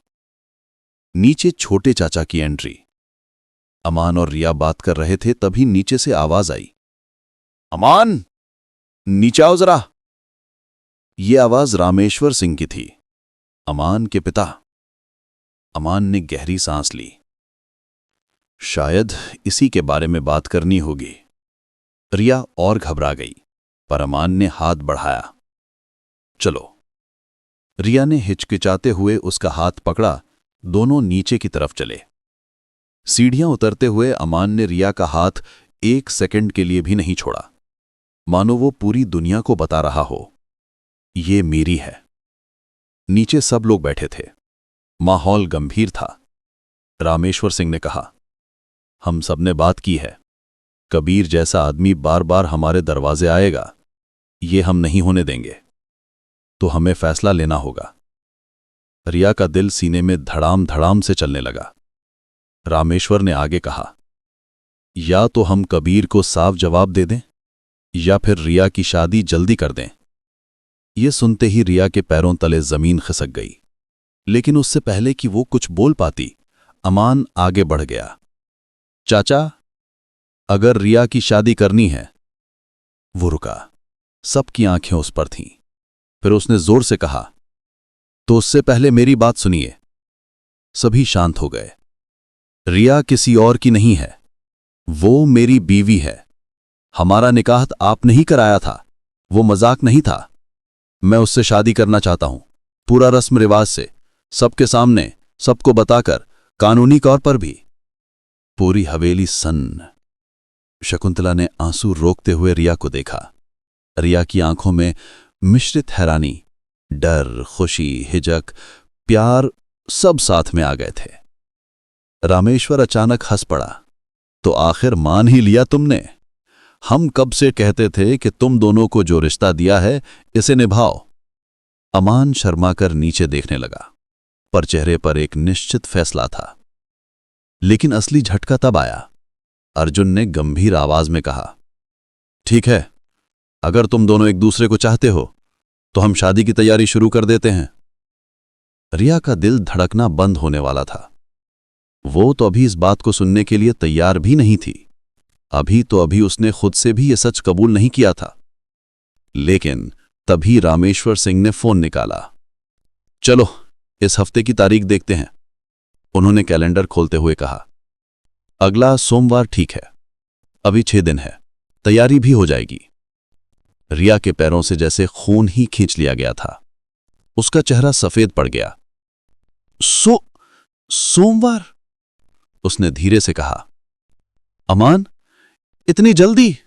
नीचे छोटे चाचा की एंट्री। अमान और रिया बात कर रहे थे, तभी नीचे से आवाज आई, अमान, नीचे आओ जरा। ये आवाज रामेश्वर सिंह की थी, अमान के पिता। अमान ने गहरी सांस ली। शायद इसी के बारे में बात करनी होगी। रिया और घबरा गई, पर अमान ने हाथ बढ़ाया। चलो। रिया ने हिचकिचाते हुए उसका हाथ पकड़ा। दोनों नीचे की तरफ चले। सीढ़ियां उतरते हुए अमान ने रिया का हाथ 1 सेकंड के लिए भी नहीं छोड़ा, मानो वो पूरी दुनिया को बता रहा हो, ये मेरी है। नीचे सब लोग बैठे थे। माहौल गंभीर था। रामेश्वर सिंह ने कहा, हम सबने बात की है। कबीर जैसा आदमी बार बार हमारे दरवाजे आएगा, ये हम नहीं होने देंगे। तो हमें फैसला लेना होगा। रिया का दिल सीने में धड़ाम धड़ाम से चलने लगा। रामेश्वर ने आगे कहा, या तो हम कबीर को साफ जवाब दे दें या फिर रिया की शादी जल्दी कर दें। ये सुनते ही रिया के पैरों तले जमीन खिसक गई, लेकिन उससे पहले कि वो कुछ बोल पाती, अमान आगे बढ़ गया। चाचा, अगर रिया की शादी करनी है। वो रुका। सबकी आंखें उस पर थीं। फिर उसने जोर से कहा, तो उससे पहले मेरी बात सुनिए। सभी शांत हो गए। रिया किसी और की नहीं है, वो मेरी बीवी है। हमारा निकाह आपने ही कराया था, वो मजाक नहीं था। मैं उससे शादी करना चाहता हूं, पूरा रस्म रिवाज से, सबके सामने, सबको बताकर, कानूनी तौर पर भी। पूरी हवेली सन्न। शकुंतला ने आंसू रोकते हुए रिया को देखा। रिया की आंखों में मिश्रित हैरानी, डर, खुशी, हिचक, प्यार सब साथ में आ गए थे। रामेश्वर अचानक हंस पड़ा, तो आखिर मान ही लिया तुमने। हम कब से कहते थे कि तुम दोनों को जो रिश्ता दिया है इसे निभाओ। अमान शर्माकर नीचे देखने लगा, पर चेहरे पर एक निश्चित फैसला था। लेकिन असली झटका तब आया। अर्जुन ने गंभीर आवाज में कहा, ठीक है, अगर तुम दोनों एक दूसरे को चाहते हो तो हम शादी की तैयारी शुरू कर देते हैं। रिया का दिल धड़कना बंद होने वाला था। वो तो अभी इस बात को सुनने के लिए तैयार भी नहीं थी। अभी उसने खुद से भी ये सच कबूल नहीं किया था। लेकिन तभी रामेश्वर सिंह ने फोन निकाला। चलो इस हफ्ते की तारीख देखते हैं, उन्होंने कैलेंडर खोलते हुए कहा। अगला सोमवार ठीक है, अभी 6 दिन है, तैयारी भी हो जाएगी। रिया के पैरों से जैसे खून ही खींच लिया गया था। उसका चेहरा सफेद पड़ गया। सोमवार, उसने धीरे से कहा। अमान, इतनी जल्दी?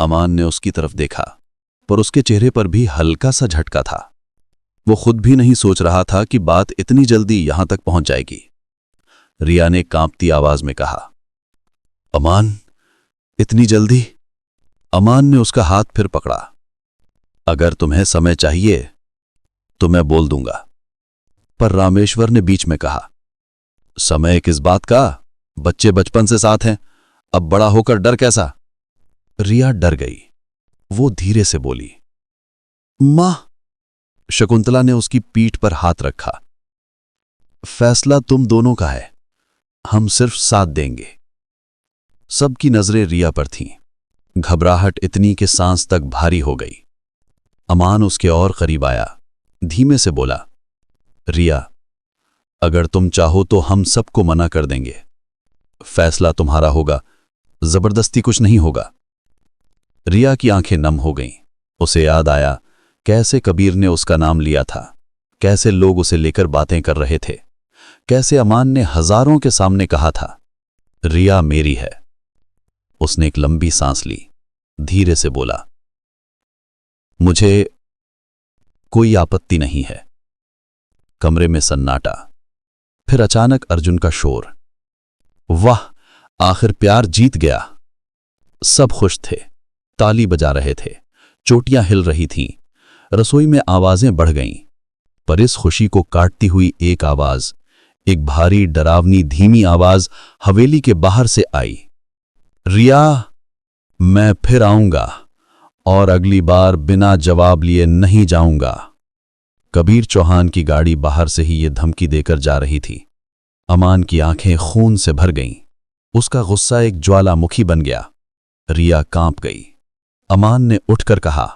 अमान ने उसकी तरफ देखा, पर उसके चेहरे पर भी हल्का सा झटका था। वो खुद भी नहीं सोच रहा था कि बात इतनी जल्दी यहां तक पहुंच जाएगी। रिया ने कांपती आवाज में कहा, अमान, इतनी जल्दी? अमान ने उसका हाथ फिर पकड़ा। अगर तुम्हें समय चाहिए तो मैं बोल दूंगा। पर रामेश्वर ने बीच में कहा, समय किस बात का? बच्चे बचपन से साथ हैं, अब बड़ा होकर डर कैसा? रिया डर गई। वो धीरे से बोली, मां। शकुंतला ने उसकी पीठ पर हाथ रखा। फैसला तुम दोनों का है, हम सिर्फ साथ देंगे। सबकी नजरें रिया पर थीं। घबराहट इतनी कि सांस तक भारी हो गई। अमान उसके और करीब आया, धीमे से बोला, रिया, अगर तुम चाहो तो हम सबको मना कर देंगे। फैसला तुम्हारा होगा, जबरदस्ती कुछ नहीं होगा। रिया की आंखें नम हो गईं। उसे याद आया कैसे कबीर ने उसका नाम लिया था, कैसे लोग उसे लेकर बातें कर रहे थे, कैसे अमान ने हजारों के सामने कहा था, रिया मेरी है। उसने एक लंबी सांस ली, धीरे से बोला, मुझे कोई आपत्ति नहीं है। कमरे में सन्नाटा, फिर अचानक अर्जुन का शोर। वाह, आखिर प्यार जीत गया। सब खुश थे, ताली बजा रहे थे, चोटियां हिल रही थीं, रसोई में आवाजें बढ़ गईं। पर इस खुशी को काटती हुई एक आवाज, एक भारी डरावनी धीमी आवाज हवेली के बाहर से आई, रिया, मैं फिर आऊंगा और अगली बार बिना जवाब लिए नहीं जाऊंगा। कबीर चौहान की गाड़ी बाहर से ही ये धमकी देकर जा रही थी। अमान की आंखें खून से भर गईं। उसका गुस्सा एक ज्वालामुखी बन गया। रिया कांप गई। अमान ने उठकर कहा,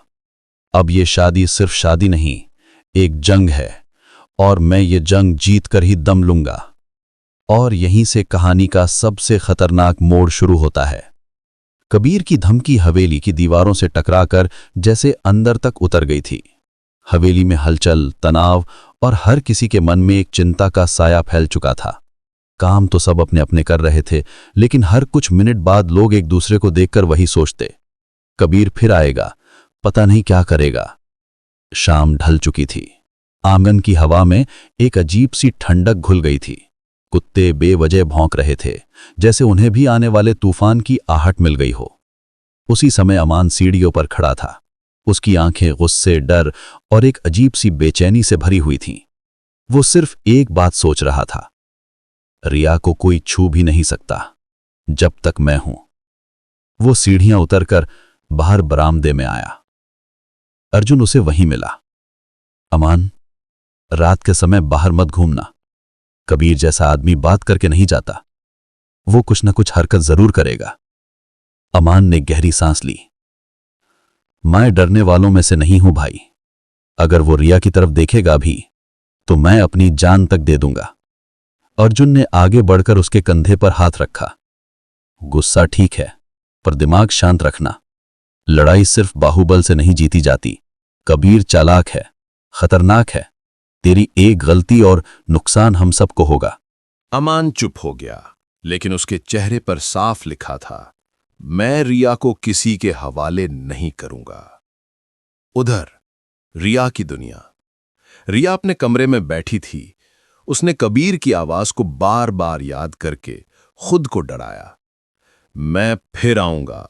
अब ये शादी सिर्फ शादी नहीं, एक जंग है, और मैं ये जंग जीत कर ही दम लूंगा। और यहीं से कहानी का सबसे खतरनाक मोड़ शुरू होता है। कबीर की धमकी हवेली की दीवारों से टकराकर जैसे अंदर तक उतर गई थी। हवेली में हलचल, तनाव और हर किसी के मन में एक चिंता का साया फैल चुका था। काम तो सब अपने अपने कर रहे थे, लेकिन हर कुछ मिनट बाद लोग एक दूसरे को देखकर वही सोचते, कबीर फिर आएगा, पता नहीं क्या करेगा। शाम ढल चुकी थी। आंगन की हवा में एक अजीब सी ठंडक घुल गई थी। कुत्ते बेवजह भौंक रहे थे, जैसे उन्हें भी आने वाले तूफान की आहट मिल गई हो। उसी समय अमान सीढ़ियों पर खड़ा था। उसकी आंखें गुस्से, डर और एक अजीब सी बेचैनी से भरी हुई थीं। वो सिर्फ एक बात सोच रहा था, रिया को कोई छू भी नहीं सकता जब तक मैं हूं। वो सीढ़ियां उतरकर बाहर बरामदे में आया। अर्जुन उसे वहीं मिला। अमान, रात के समय बाहर मत घूमना। कबीर जैसा आदमी बात करके नहीं जाता, वो कुछ न कुछ हरकत जरूर करेगा। अमान ने गहरी सांस ली। मैं डरने वालों में से नहीं हूं भाई। अगर वो रिया की तरफ देखेगा भी तो मैं अपनी जान तक दे दूंगा। अर्जुन ने आगे बढ़कर उसके कंधे पर हाथ रखा। गुस्सा ठीक है, पर दिमाग शांत रखना। लड़ाई सिर्फ बाहुबल से नहीं जीती जाती। कबीर चालाक है, खतरनाक है। तेरी एक गलती और नुकसान हम सबको होगा। अमान चुप हो गया, लेकिन उसके चेहरे पर साफ लिखा था, मैं रिया को किसी के हवाले नहीं करूंगा। उधर रिया की दुनिया। रिया अपने कमरे में बैठी थी। उसने कबीर की आवाज को बार बार याद करके खुद को डराया। मैं फिर आऊंगा।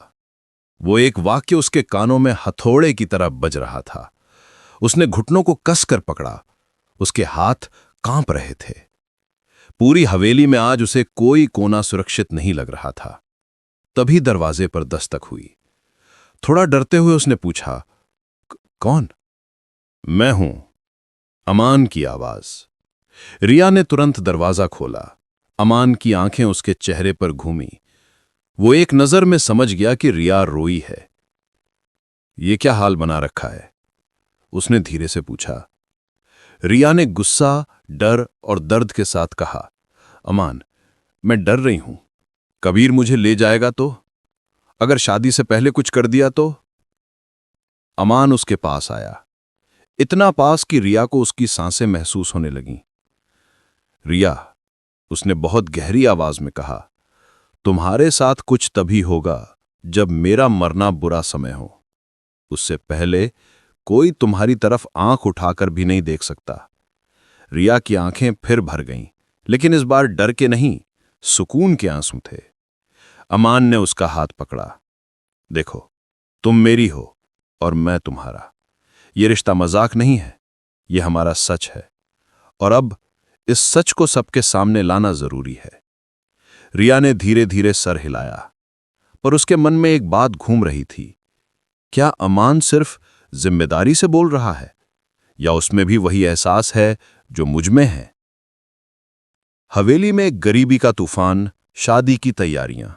वो एक वाक्य उसके कानों में हथौड़े की तरह बज रहा था। उसने घुटनों को कसकर पकड़ा। उसके हाथ कांप रहे थे। पूरी हवेली में आज उसे कोई कोना सुरक्षित नहीं लग रहा था। तभी दरवाजे पर दस्तक हुई। थोड़ा डरते हुए उसने पूछा, कौन? मैं हूं, अमान की आवाज। रिया ने तुरंत दरवाजा खोला। अमान की आंखें उसके चेहरे पर घूमी। वो एक नजर में समझ गया कि रिया रोई है। ये क्या हाल बना रखा है? उसने धीरे से पूछा। रिया ने गुस्सा, डर और दर्द के साथ कहा, अमान, मैं डर रही हूं। कबीर मुझे ले जाएगा तो? अगर शादी से पहले कुछ कर दिया तो? अमान उसके पास आया, इतना पास कि रिया को उसकी सांसें महसूस होने लगीं। रिया, उसने बहुत गहरी आवाज में कहा, तुम्हारे साथ कुछ तभी होगा जब मेरा मरना बुरा समय हो। उससे पहले कोई तुम्हारी तरफ आंख उठाकर भी नहीं देख सकता। रिया की आंखें फिर भर गईं, लेकिन इस बार डर के नहीं, सुकून के आंसू थे। अमान ने उसका हाथ पकड़ा। देखो, तुम मेरी हो और मैं तुम्हारा। ये रिश्ता मजाक नहीं है, ये हमारा सच है। और अब इस सच को सबके सामने लाना जरूरी है। रिया ने धीरे धीरे सर हिलाया, पर उसके मन में एक बात घूम रही थी। क्या अमान सिर्फ जिम्मेदारी से बोल रहा है, या उसमें भी वही एहसास है जो मुझ में है? हवेली में एक गरीबी का तूफान, शादी की तैयारियां।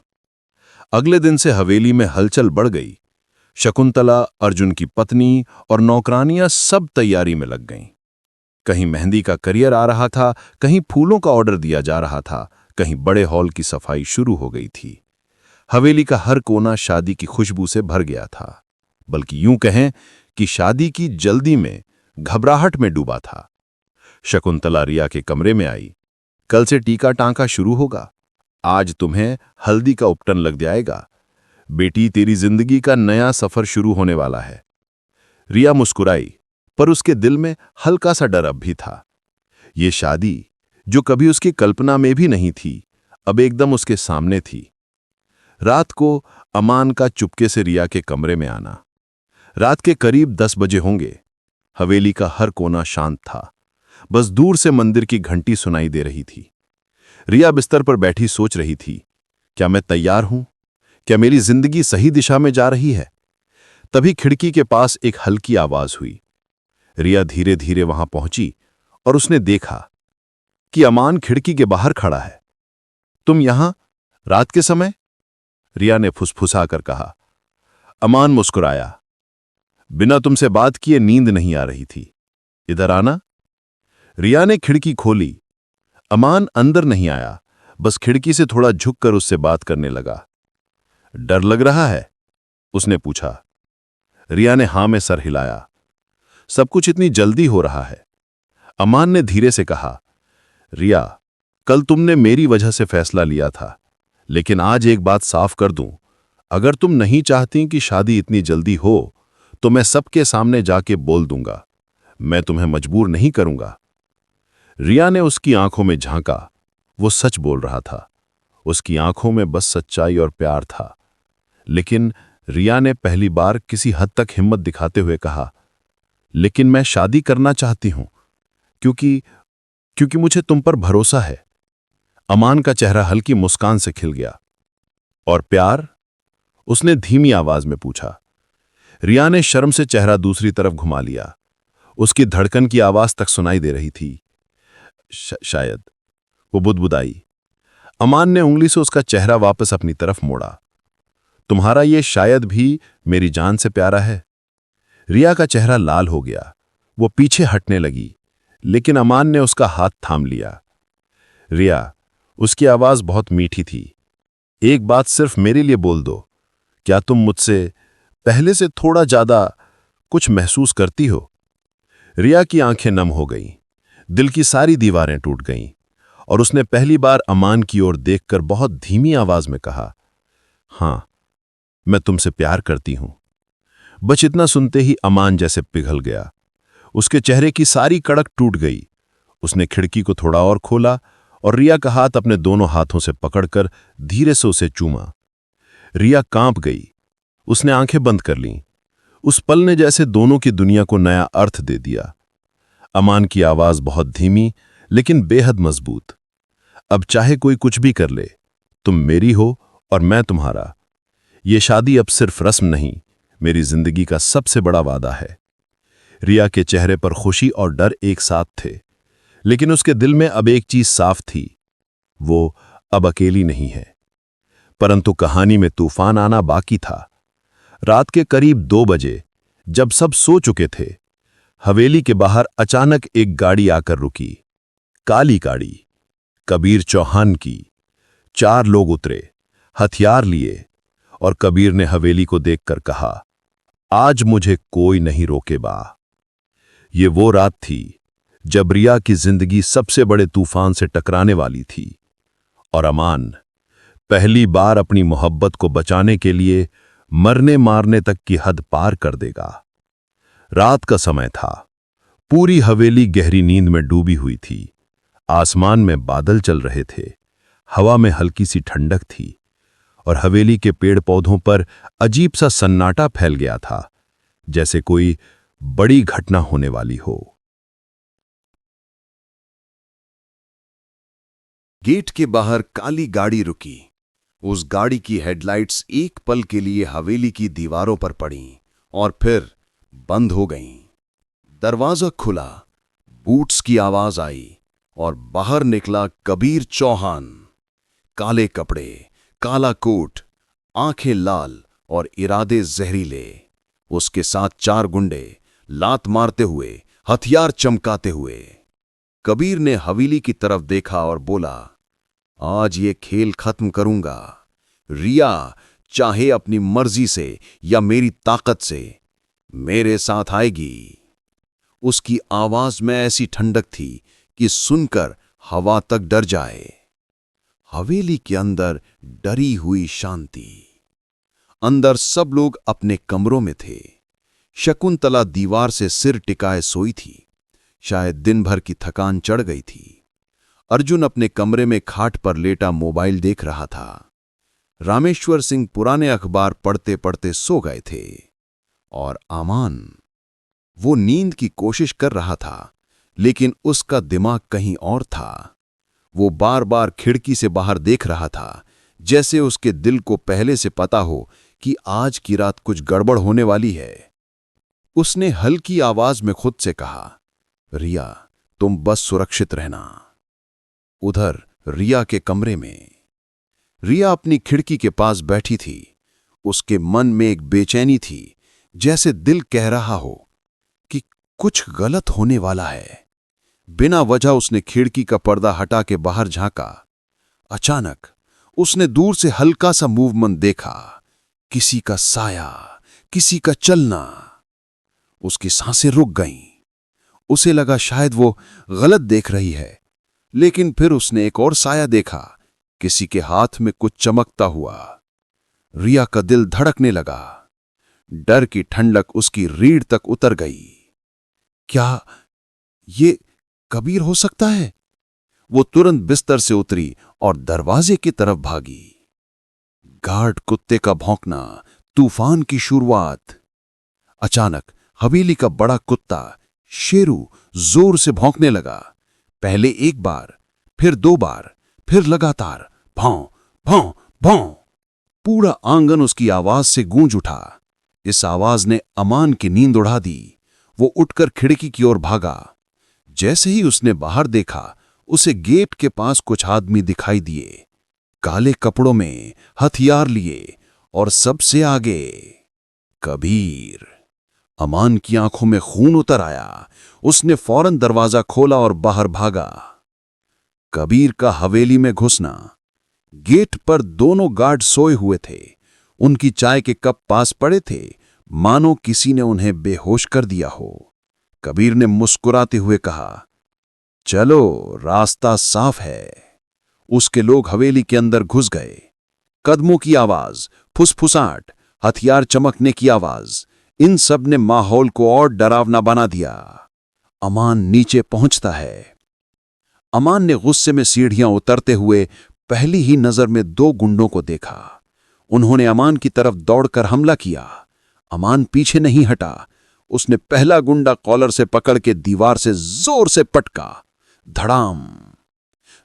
अगले दिन से हवेली में हलचल बढ़ गई। शकुंतला, अर्जुन की पत्नी और नौकरानियां सब तैयारी में लग गईं। कहीं मेहंदी का करियर आ रहा था, कहीं फूलों का ऑर्डर दिया जा रहा था, कहीं बड़े हॉल की सफाई शुरू हो गई थी। हवेली का हर कोना शादी की खुशबू से भर गया था, बल्कि यूं कहें कि शादी की जल्दी में, घबराहट में डूबा था। शकुंतला रिया के कमरे में आई। कल से टीका टांका शुरू होगा। आज तुम्हें हल्दी का उपटन लग जाएगा। बेटी, तेरी जिंदगी का नया सफर शुरू होने वाला है। रिया मुस्कुराई, पर उसके दिल में हल्का सा डर अब भी था। ये शादी, जो कभी उसकी कल्पना में भी नहीं थी, अब एकदम उसके सामने थी। रात को अमान का चुपके से रिया के कमरे में आना। रात के करीब 10 बजे होंगे। हवेली का हर कोना शांत था। बस दूर से मंदिर की घंटी सुनाई दे रही थी। रिया बिस्तर पर बैठी सोच रही थी, क्या मैं तैयार हूं? क्या मेरी जिंदगी सही दिशा में जा रही है? तभी खिड़की के पास एक हल्की आवाज हुई। रिया धीरे धीरे वहां पहुंची और उसने देखा कि अमान खिड़की के बाहर खड़ा है। तुम यहां रात के समय? रिया ने फुसफुसाकर कहा। अमान मुस्कुराया। बिना तुमसे बात किए नींद नहीं आ रही थी। इधर आना। रिया ने खिड़की खोली। अमान अंदर नहीं आया, बस खिड़की से थोड़ा झुककर उससे बात करने लगा। डर लग रहा है? उसने पूछा। रिया ने हां में सर हिलाया। सब कुछ इतनी जल्दी हो रहा है। अमान ने धीरे से कहा, रिया, कल तुमने मेरी वजह से फैसला लिया था, लेकिन आज एक बात साफ कर दूं, अगर तुम नहीं चाहती कि शादी इतनी जल्दी हो, तो मैं सबके सामने जाके बोल दूंगा। मैं तुम्हें मजबूर नहीं करूंगा। रिया ने उसकी आंखों में झांका। वो सच बोल रहा था। उसकी आंखों में बस सच्चाई और प्यार था। लेकिन रिया ने पहली बार किसी हद तक हिम्मत दिखाते हुए कहा, लेकिन मैं शादी करना चाहती हूं, क्योंकि मुझे तुम पर भरोसा है। अमान का चेहरा हल्की मुस्कान से खिल गया। और प्यार? उसने धीमी आवाज में पूछा। रिया ने शर्म से चेहरा दूसरी तरफ घुमा लिया। उसकी धड़कन की आवाज तक सुनाई दे रही थी। शायद। वो बुदबुदाई। अमान ने उंगली से उसका चेहरा वापस अपनी तरफ मोड़ा। तुम्हारा ये शायद भी मेरी जान से प्यारा है। रिया का चेहरा लाल हो गया। वो पीछे हटने लगी, लेकिन अमान ने उसका हाथ थाम लिया। रिया, उसकी आवाज बहुत मीठी थी, एक बात सिर्फ मेरे लिए बोल दो, क्या तुम मुझसे पहले से थोड़ा ज्यादा कुछ महसूस करती हो? रिया की आंखें नम हो गईं, दिल की सारी दीवारें टूट गईं, और उसने पहली बार अमान की ओर देखकर बहुत धीमी आवाज में कहा, हां, मैं तुमसे प्यार करती हूं। बस इतना सुनते ही अमान जैसे पिघल गया। उसके चेहरे की सारी कड़क टूट गई। उसने खिड़की को थोड़ा और खोला और रिया का हाथ अपने दोनों हाथों से पकड़कर धीरे से उसे चूमा। रिया कांप गई। उसने आंखें बंद कर लीं। उस पल ने जैसे दोनों की दुनिया को नया अर्थ दे दिया। अमान की आवाज बहुत धीमी लेकिन बेहद मजबूत। अब चाहे कोई कुछ भी कर ले, तुम मेरी हो और मैं तुम्हारा। ये शादी अब सिर्फ रस्म नहीं, मेरी जिंदगी का सबसे बड़ा वादा है। रिया के चेहरे पर खुशी और डर एक साथ थे, लेकिन उसके दिल में अब एक चीज साफ थी, वो अब अकेली नहीं है। परंतु कहानी में तूफान आना बाकी था। रात के करीब 2 बजे, जब सब सो चुके थे, हवेली के बाहर अचानक एक गाड़ी आकर रुकी। काली गाड़ी, कबीर चौहान की। 4 लोग उतरे, हथियार लिए, और कबीर ने हवेली को देखकर कहा, आज मुझे कोई नहीं रोकेगा। ये वो रात थी जब रिया की जिंदगी सबसे बड़े तूफान से टकराने वाली थी, और अमान पहली बार अपनी मोहब्बत को बचाने के लिए मरने मारने तक की हद पार कर देगा। रात का समय था। पूरी हवेली गहरी नींद में डूबी हुई थी। आसमान में बादल चल रहे थे, हवा में हल्की सी ठंडक थी, और हवेली के पेड़ पौधों पर अजीब सा सन्नाटा फैल गया था, जैसे कोई बड़ी घटना होने वाली हो। गेट के बाहर काली गाड़ी रुकी। उस गाड़ी की हेडलाइट्स एक पल के लिए हवेली की दीवारों पर पड़ीं और फिर बंद हो गईं। दरवाजा खुला, बूट्स की आवाज आई और बाहर निकला कबीर चौहान। काले कपड़े, काला कोट, आंखें लाल और इरादे जहरीले। उसके साथ 4 गुंडे, लात मारते हुए, हथियार चमकाते हुए। कबीर ने हवेली की तरफ देखा और बोला, आज ये खेल खत्म करूंगा। रिया चाहे अपनी मर्जी से या मेरी ताकत से मेरे साथ आएगी। उसकी आवाज में ऐसी ठंडक थी कि सुनकर हवा तक डर जाए। हवेली के अंदर डरी हुई शांति। अंदर सब लोग अपने कमरों में थे। शकुंतला दीवार से सिर टिकाए सोई थी, शायद दिन भर की थकान चढ़ गई थी। अर्जुन अपने कमरे में खाट पर लेटा मोबाइल देख रहा था। रामेश्वर सिंह पुराने अखबार पढ़ते पढ़ते सो गए थे। और अमान, वो नींद की कोशिश कर रहा था, लेकिन उसका दिमाग कहीं और था। वो बार बार खिड़की से बाहर देख रहा था, जैसे उसके दिल को पहले से पता हो कि आज की रात कुछ गड़बड़ होने वाली है। उसने हल्की आवाज में खुद से कहा, रिया, तुम बस सुरक्षित रहना। उधर रिया के कमरे में रिया अपनी खिड़की के पास बैठी थी। उसके मन में एक बेचैनी थी, जैसे दिल कह रहा हो कि कुछ गलत होने वाला है। बिना वजह उसने खिड़की का पर्दा हटा के बाहर झांका। अचानक उसने दूर से हल्का सा मूवमेंट देखा, किसी का साया, किसी का चलना। उसकी सांसें रुक गईं। उसे लगा शायद वो गलत देख रही है, लेकिन फिर उसने एक और साया देखा, किसी के हाथ में कुछ चमकता हुआ। रिया का दिल धड़कने लगा। डर की ठंडक उसकी रीढ़ तक उतर गई। क्या ये कबीर हो सकता है? वो तुरंत बिस्तर से उतरी और दरवाजे की तरफ भागी। गार्ड कुत्ते का भौंकना, तूफान की शुरुआत। अचानक हवेली का बड़ा कुत्ता शेरू जोर से भौंकने लगा। पहले 1 बार, फिर 2 बार, फिर लगातार भौं भौं भौं। पूरा आंगन उसकी आवाज से गूंज उठा। इस आवाज ने अमान की नींद उड़ा दी। वो उठकर खिड़की की ओर भागा। जैसे ही उसने बाहर देखा, उसे गेट के पास कुछ आदमी दिखाई दिए, काले कपड़ों में, हथियार लिए, और सबसे आगे कबीर। अमान की आंखों में खून उतर आया। उसने फौरन दरवाजा खोला और बाहर भागा। कबीर का हवेली में घुसना। गेट पर दोनों गार्ड सोए हुए थे। उनकी चाय के कप पास पड़े थे, मानो किसी ने उन्हें बेहोश कर दिया हो। कबीर ने मुस्कुराते हुए कहा, चलो, रास्ता साफ है। उसके लोग हवेली के अंदर घुस गए। कदमों की आवाज, फुसफुसाहट, हथियार चमकने की आवाज, इन सब ने माहौल को और डरावना बना दिया। अमान नीचे पहुंचता है। अमान ने गुस्से में सीढ़ियां उतरते हुए पहली ही नजर में 2 गुंडों को देखा। उन्होंने अमान की तरफ दौड़कर हमला किया। अमान पीछे नहीं हटा। उसने पहला गुंडा कॉलर से पकड़ के दीवार से जोर से पटका। धड़ाम।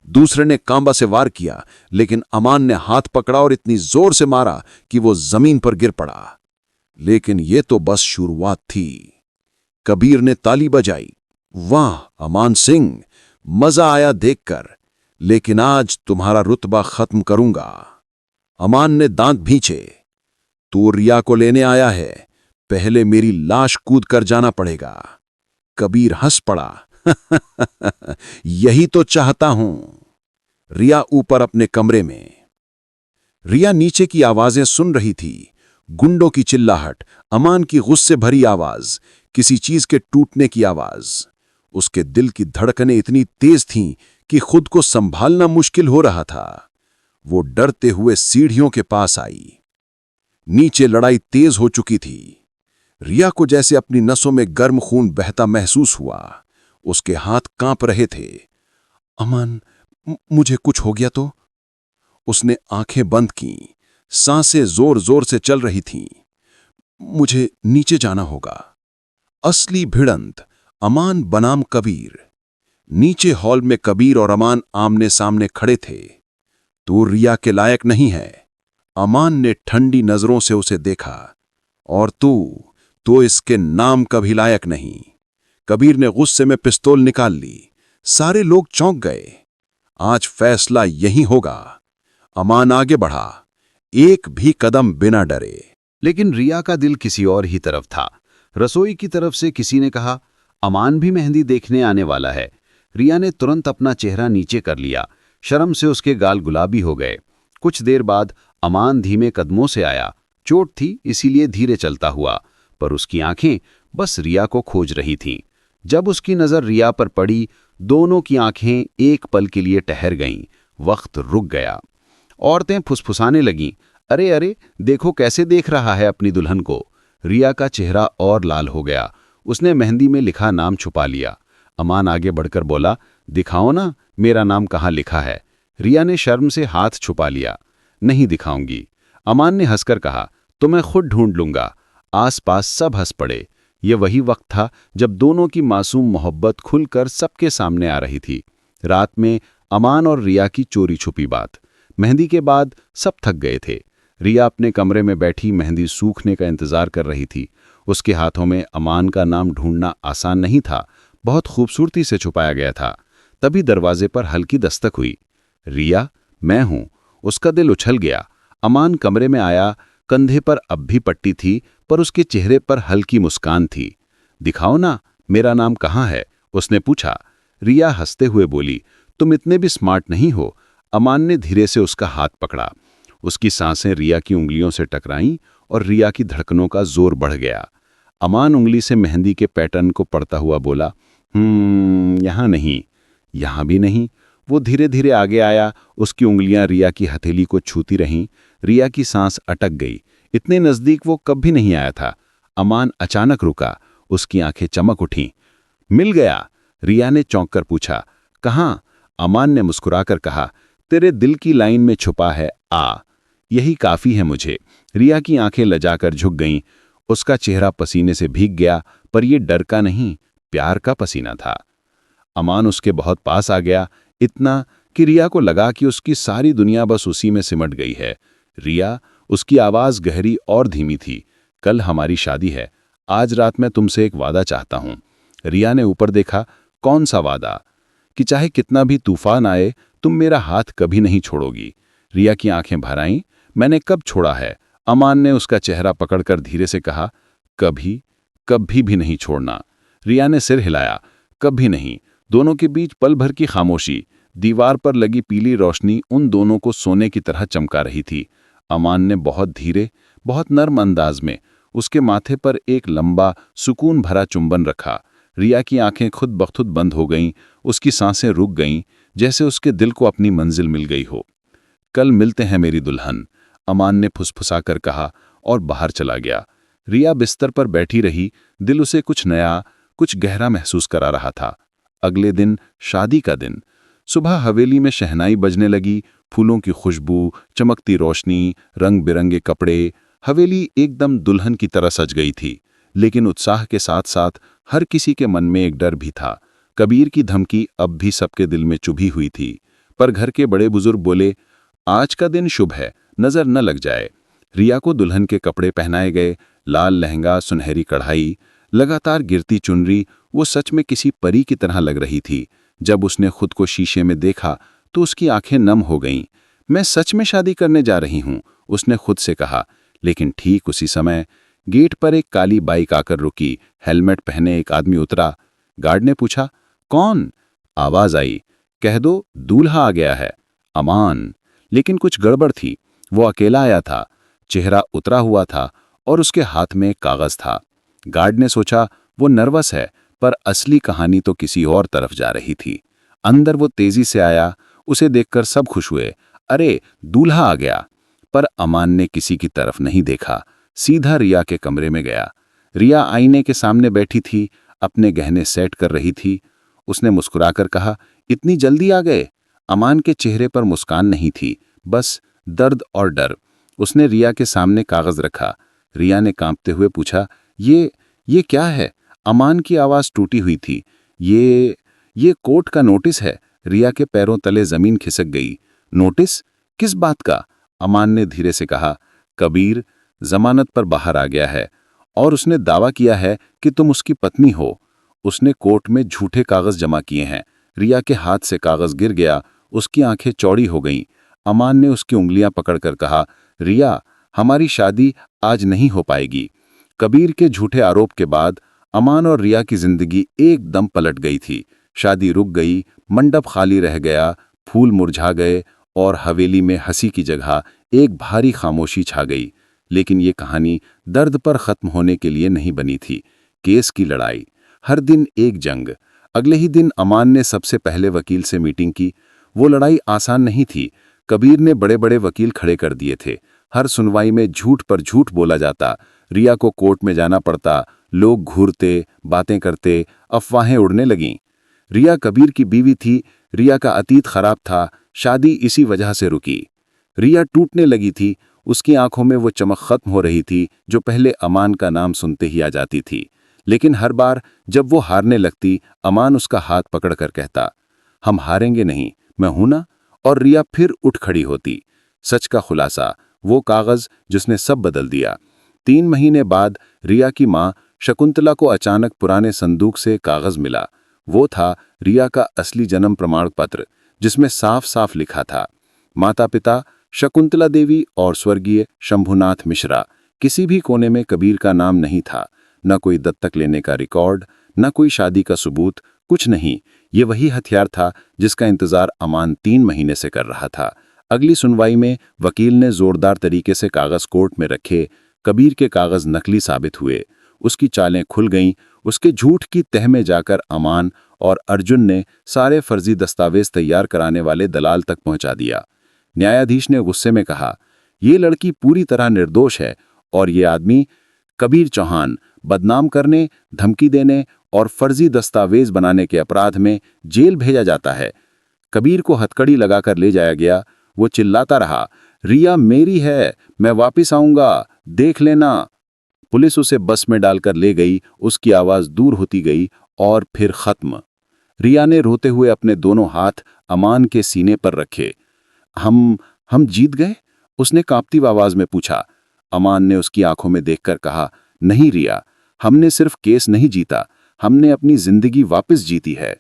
दूसरे ने कांबा से वार किया, लेकिन अमान ने हाथ पकड़ा और इतनी जोर से मारा कि वो जमीन पर गिर पड़ा। लेकिन ये तो बस शुरुआत थी। कबीर ने ताली बजाई। वाह अमान सिंह, मजा आया देखकर, लेकिन आज तुम्हारा रुतबा खत्म करूंगा। अमान ने दांत भींचे। तू रिया को लेने आया है, पहले मेरी लाश कूद कर जाना पड़ेगा। कबीर हंस पड़ा। यही तो चाहता हूं। रिया ऊपर अपने कमरे में। रिया नीचे की आवाजें सुन रही थी। गुंडों की चिल्लाहट, अमान की गुस्से भरी आवाज, किसी चीज के टूटने की आवाज। उसके दिल की धड़कनें इतनी तेज थीं कि खुद को संभालना मुश्किल हो रहा था। वो डरते हुए सीढ़ियों के पास आई। नीचे लड़ाई तेज हो चुकी थी। रिया को जैसे अपनी नसों में गर्म खून बहता महसूस हुआ। उसके हाथ कांप रहे थे। अमान, मुझे कुछ हो गया तो? उसने आंखें बंद की। सांसें जोर जोर से चल रही थीं। मुझे नीचे जाना होगा। असली भिड़ंत अमान बनाम कबीर। नीचे हॉल में कबीर और अमान आमने सामने खड़े थे। तू रिया के लायक नहीं है। अमान ने ठंडी नजरों से उसे देखा। और तू तो इसके नाम का भी लायक नहीं। कबीर ने गुस्से में पिस्तौल निकाल ली। सारे लोग चौंक गए। आज फैसला यही होगा। अमान आगे बढ़ा, एक भी कदम बिना डरे। लेकिन रिया का दिल किसी और ही तरफ था। रसोई की तरफ से किसी ने कहा, अमान भी मेहंदी देखने आने वाला है। रिया ने तुरंत अपना चेहरा नीचे कर लिया। शर्म से उसके गाल गुलाबी हो गए। कुछ देर बाद अमान धीमे कदमों से आया। चोट थी इसीलिए धीरे चलता हुआ, पर उसकी आंखें बस रिया को खोज रही थीं। जब उसकी नजर रिया पर पड़ी, दोनों की आंखें एक पल के लिए ठहर गईं। वक्त रुक गया। औरतें फुसफुसाने लगीं, अरे अरे, देखो कैसे देख रहा है अपनी दुल्हन को। रिया का चेहरा और लाल हो गया। उसने मेहंदी में लिखा नाम छुपा लिया। अमान आगे बढ़कर बोला, दिखाओ ना, मेरा नाम कहाँ लिखा है। रिया ने शर्म से हाथ छुपा लिया। नहीं दिखाऊंगी। अमान ने हंसकर कहा, तो मैं खुद ढूंढ लूंगा। आसपास सब हंस पड़े। ये वही वक्त था जब दोनों की मासूम मोहब्बत खुलकर सबके सामने आ रही थी। रात में अमान और रिया की चोरी छुपी बात। मेहंदी के बाद सब थक गए थे। रिया अपने कमरे में बैठी मेहंदी सूखने का इंतजार कर रही थी। उसके हाथों में अमान का नाम ढूंढना आसान नहीं था, बहुत खूबसूरती से छुपाया गया था। तभी दरवाजे पर हल्की दस्तक हुई। रिया, मैं हूं। उसका दिल उछल गया। अमान कमरे में आया। कंधे पर अब भी पट्टी थी, पर उसके चेहरे पर हल्की मुस्कान थी। दिखाओ ना, मेरा नाम कहाँ है, उसने पूछा। रिया हंसते हुए बोली, तुम इतने भी स्मार्ट नहीं हो। अमान ने धीरे से उसका हाथ पकड़ा। उसकी सांसें रिया की उंगलियों से टकराईं और रिया की धड़कनों का जोर बढ़ गया। अमान उंगली से मेहंदी के पैटर्न को पढ़ता हुआ बोला, यहाँ नहीं, यहाँ भी नहीं। वो धीरे धीरे आगे आया। उसकी उंगलियां रिया की हथेली को छूती रहीं। रिया की सांस अटक गई। इतने नजदीक वो कभी नहीं आया था। अमान अचानक रुका। उसकी आंखें चमक उठीं। मिल गया? रिया ने चौंक कर पूछा। कहाँ? अमान ने मुस्कुराकर कहा, तेरे दिल की लाइन में छुपा है आ। यही काफी है मुझे। रिया की आंखें लजाकर झुक गईं। उसका चेहरा पसीने से भीग गया, पर यह डर का नहीं, प्यार का पसीना था। अमान उसके बहुत पास आ गया, इतना कि रिया को लगा कि उसकी सारी दुनिया बस उसी में सिमट गई है। रिया, उसकी आवाज गहरी और धीमी थी, कल हमारी शादी है। आज रात मैं तुमसे एक वादा चाहता हूं। रिया ने ऊपर देखा। कौन सा वादा? कि चाहे कितना भी तूफान आए, तुम मेरा हाथ कभी नहीं छोड़ोगी। रिया की आंखें भर आईं। मैंने कब छोड़ा है? अमान ने उसका चेहरा पकड़कर धीरे से कहा, कभी, कभी भी नहीं छोड़ना। रिया ने सिर हिलाया। कभी नहीं। दोनों के बीच पल भर की खामोशी। दीवार पर लगी पीली रोशनी उन दोनों को सोने की तरह चमका रही थी। अमान ने बहुत धीरे, बहुत नर्म अंदाज में उसके माथे पर एक लंबा, सुकून भरा चुंबन रखा। रिया की आंखें खुद ब खुद बंद हो गईं। उसकी सांसें रुक गईं, जैसे उसके दिल को अपनी मंजिल मिल गई हो। कल मिलते हैं मेरी दुल्हन, अमान ने फुसफुसाकर कहा और बाहर चला गया। रिया बिस्तर पर बैठी रही। दिल उसे कुछ नया, कुछ गहरा महसूस करा रहा था। अगले दिन, शादी का दिन। सुबह हवेली में शहनाई बजने लगी। फूलों की खुशबू, चमकती रोशनी, रंग बिरंगे कपड़े। हवेली एकदम दुल्हन की तरह सज गई थी, लेकिन उत्साह के साथ साथ हर किसी के मन में एक डर भी था। कबीर की धमकी अब भी सबके दिल में चुभी हुई थी, पर घर के बड़े बुजुर्ग बोले, आज का दिन शुभ है, नजर न लग जाए। रिया को दुल्हन के कपड़े पहनाए गए, लाल लहंगा, सुनहरी कढ़ाई, लगातार गिरती चुनरी, वो सच में किसी परी की तरह लग रही थी। जब उसने खुद को शीशे में देखा तो उसकी आंखें नम हो गईं। मैं सच में शादी करने जा रही हूं, उसने खुद से कहा। लेकिन ठीक उसी समय गेट पर एक काली बाइक आकर रुकी। हेलमेट पहने एक आदमी उतरा। गार्ड ने पूछा, कौन? आवाज आई, कह दो दूल्हा आ गया है, अमान। लेकिन कुछ गड़बड़ थी। वो अकेला आया था, चेहरा उतरा हुआ था और उसके हाथ में एक कागज था। गार्ड ने सोचा वो नर्वस है, पर असली कहानी तो किसी और तरफ जा रही थी। अंदर वो तेजी से आया। उसे देखकर सब खुश हुए, अरे दूल्हा आ गया। पर अमान ने किसी की तरफ नहीं देखा, सीधा रिया के कमरे में गया। रिया आईने के सामने बैठी थी, अपने गहने सेट कर रही थी। उसने मुस्कुराकर कहा, इतनी जल्दी आ गए? अमान के चेहरे पर मुस्कान नहीं थी, बस दर्द और डर। उसने रिया के सामने कागज रखा। रिया ने कांपते हुए पूछा, ये क्या है? अमान की आवाज टूटी हुई थी। ये कोर्ट का नोटिस है। रिया के पैरों तले जमीन खिसक गई। नोटिस? किस बात का? अमान ने धीरे से कहा, कबीर जमानत पर बाहर आ गया है और उसने दावा किया है कि तुम उसकी पत्नी हो। उसने कोर्ट में झूठे कागज जमा किए हैं। रिया के हाथ से कागज गिर गया, उसकी आंखें चौड़ी हो गईं। अमान ने उसकी उंगलियां पकड़कर कहा, रिया, हमारी शादी आज नहीं हो पाएगी। कबीर के झूठे आरोप के बाद अमान और रिया की जिंदगी एकदम पलट गई थी। शादी रुक गई, मंडप खाली रह गया, फूल मुरझा गए और हवेली में हंसी की जगह एक भारी खामोशी छा गई। लेकिन ये कहानी दर्द पर खत्म होने के लिए नहीं बनी थी। केस की लड़ाई, हर दिन एक जंग। अगले ही दिन अमान ने सबसे पहले वकील से मीटिंग की। वो लड़ाई आसान नहीं थी। कबीर ने बड़े बड़े वकील खड़े कर दिए थे। हर सुनवाई में झूठ पर झूठ बोला जाता। रिया को कोर्ट में जाना पड़ता। लोग घूरते, बातें करते, अफवाहें उड़ने लगीं। रिया कबीर की बीवी थी। रिया का अतीत खराब था। शादी इसी वजह से रुकी। रिया टूटने लगी थी। उसकी आंखों में वो चमक खत्म हो रही थी जो पहले अमान का नाम सुनते ही आ जाती थी। लेकिन हर बार जब वो हारने लगती, अमान उसका हाथ पकड़कर कहता, हम हारेंगे नहीं, मैं हूं ना। और रिया फिर उठ खड़ी होती। सच का खुलासा, वो कागज जिसने सब बदल दिया। 3 महीने बाद रिया की मां शकुंतला को अचानक पुराने संदूक से कागज मिला। वो था रिया का असली जन्म प्रमाण पत्र, जिसमें साफ साफ लिखा था, माता पिता शकुंतला देवी और स्वर्गीय शंभुनाथ मिश्रा। किसी भी कोने में कबीर का नाम नहीं था। न कोई दत्तक लेने का रिकॉर्ड, न कोई शादी का सबूत, कुछ नहीं। ये वही हथियार था जिसका इंतजार अमान 3 महीने से कर रहा था। अगली सुनवाई में वकील ने जोरदार तरीके से कागज कोर्ट में रखे। कबीर के कागज नकली साबित हुए। उसकी चालें खुल गईं। उसके झूठ की तह में जाकर अमान और अर्जुन ने सारे फर्जी दस्तावेज तैयार कराने वाले दलाल तक पहुंचा दिया। न्यायाधीश ने गुस्से में कहा, ये लड़की पूरी तरह निर्दोष है और ये आदमी कबीर चौहान बदनाम करने, धमकी देने और फर्जी दस्तावेज बनाने के अपराध में जेल भेजा जाता है। कबीर को हथकड़ी लगाकर ले जाया गया। वो चिल्लाता रहा, रिया मेरी है, मैं वापिस आऊंगा, देख लेना। पुलिस उसे बस में डालकर ले गई। उसकी आवाज दूर होती गई और फिर खत्म। रिया ने रोते हुए अपने दोनों हाथ अमान के सीने पर रखे। हम जीत गए? उसने कांपती आवाज में पूछा। अमान ने उसकी आंखों में देखकर कहा, नहीं रिया, हमने सिर्फ केस नहीं जीता, हमने अपनी जिंदगी वापस जीती है।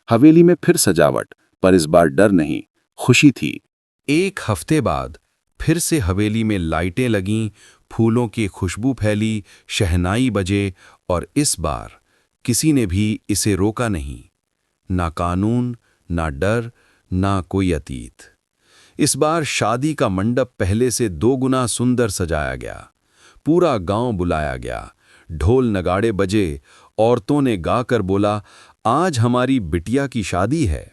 हवेली में फिर सजावट, पर इस बार डर नहीं, खुशी थी। 1 हफ्ते बाद फिर से हवेली में लाइटें लगीं, फूलों की खुशबू फैली, शहनाई बजे और इस बार किसी ने भी इसे रोका नहीं। ना कानून, ना डर, ना कोई अतीत। इस बार शादी का मंडप पहले से 2 गुना सुंदर सजाया गया। पूरा गांव बुलाया गया। ढोल नगाड़े बजे। औरतों ने गाकर बोला, आज हमारी बिटिया की शादी है।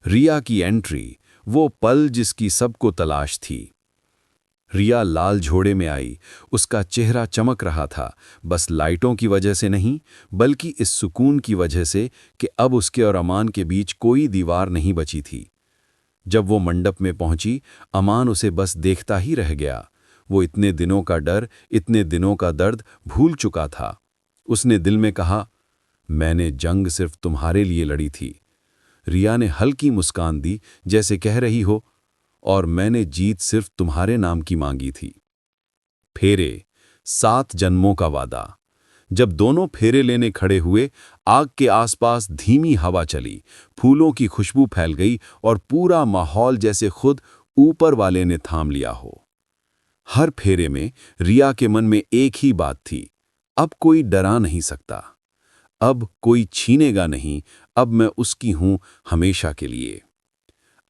रिया की एंट्री, वो पल जिसकी सबको तलाश थी। रिया लाल झोड़े में आई। उसका चेहरा चमक रहा था, बस लाइटों की वजह से नहीं, बल्कि इस सुकून की वजह से कि अब उसके और अमान के बीच कोई दीवार नहीं बची थी। जब वो मंडप में पहुंची, अमान उसे बस देखता ही रह गया। वो इतने दिनों का डर, इतने दिनों का दर्द भूल चुका था। उसने दिल में कहा, मैंने जंग सिर्फ तुम्हारे लिए लड़ी थी। रिया ने हल्की मुस्कान दी, जैसे कह रही हो, और मैंने जीत सिर्फ तुम्हारे नाम की मांगी थी। फेरे, 7 जन्मों का वादा। जब दोनों फेरे लेने खड़े हुए, आग के आसपास धीमी हवा चली, फूलों की खुशबू फैल गई और पूरा माहौल जैसे खुद ऊपर वाले ने थाम लिया हो। हर फेरे में रिया के मन में एक ही बात थी, अब कोई डरा नहीं सकता, अब कोई छीनेगा नहीं, अब मैं उसकी हूं हमेशा के लिए।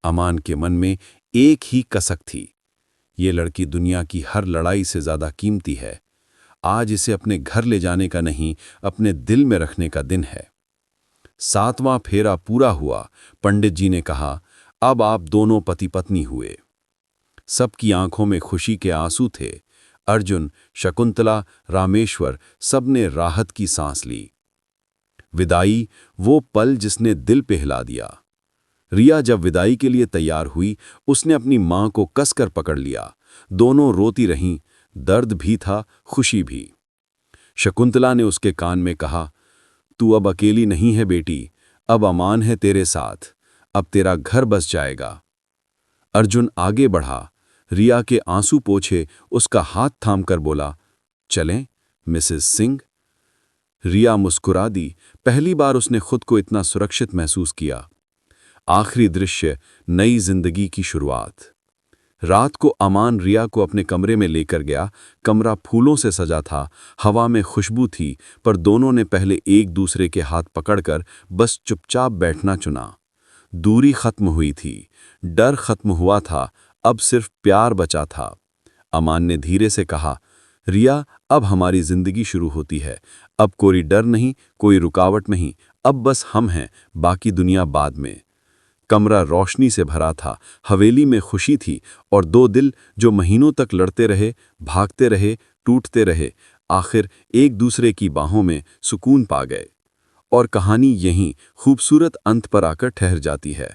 अमान के मन में एक ही कसक थी, ये लड़की दुनिया की हर लड़ाई से ज्यादा कीमती है। आज इसे अपने घर ले जाने का नहीं, अपने दिल में रखने का दिन है। 7वां फेरा पूरा हुआ। पंडित जी ने कहा, अब आप दोनों पति पत्नी हुए। सबकी आंखों में खुशी के आंसू थे। अर्जुन, शकुंतला, रामेश्वर, सबने राहत की सांस ली। विदाई, वो पल जिसने दिल पे हिला दिया। रिया जब विदाई के लिए तैयार हुई, उसने अपनी मां को कसकर पकड़ लिया। दोनों रोती रहीं, दर्द भी था, खुशी भी। शकुंतला ने उसके कान में कहा, तू अब अकेली नहीं है बेटी, अब अमान है तेरे साथ, अब तेरा घर बस जाएगा। अर्जुन आगे बढ़ा, रिया के आंसू पोंछे, उसका हाथ थामकर बोला, चलें मिसेस सिंह। रिया मुस्कुरा दी, पहली बार उसने खुद को इतना सुरक्षित महसूस किया। आखिरी दृश्य, नई जिंदगी की शुरुआत। रात को अमान रिया को अपने कमरे में लेकर गया। कमरा फूलों से सजा था, हवा में खुशबू थी, पर दोनों ने पहले एक दूसरे के हाथ पकड़कर बस चुपचाप बैठना चुना। दूरी खत्म हुई थी, डर खत्म हुआ था, अब सिर्फ प्यार बचा था। अमान ने धीरे से कहा, रिया, अब हमारी जिंदगी शुरू होती है, अब कोई डर नहीं, कोई रुकावट नहीं, अब बस हम हैं, बाकी दुनिया बाद में। कमरा रोशनी से भरा था, हवेली में खुशी थी, और 2 दिल जो महीनों तक लड़ते रहे, भागते रहे, टूटते रहे, आखिर एक दूसरे की बाहों में सुकून पा गए। और कहानी यहीं खूबसूरत अंत पर आकर ठहर जाती है।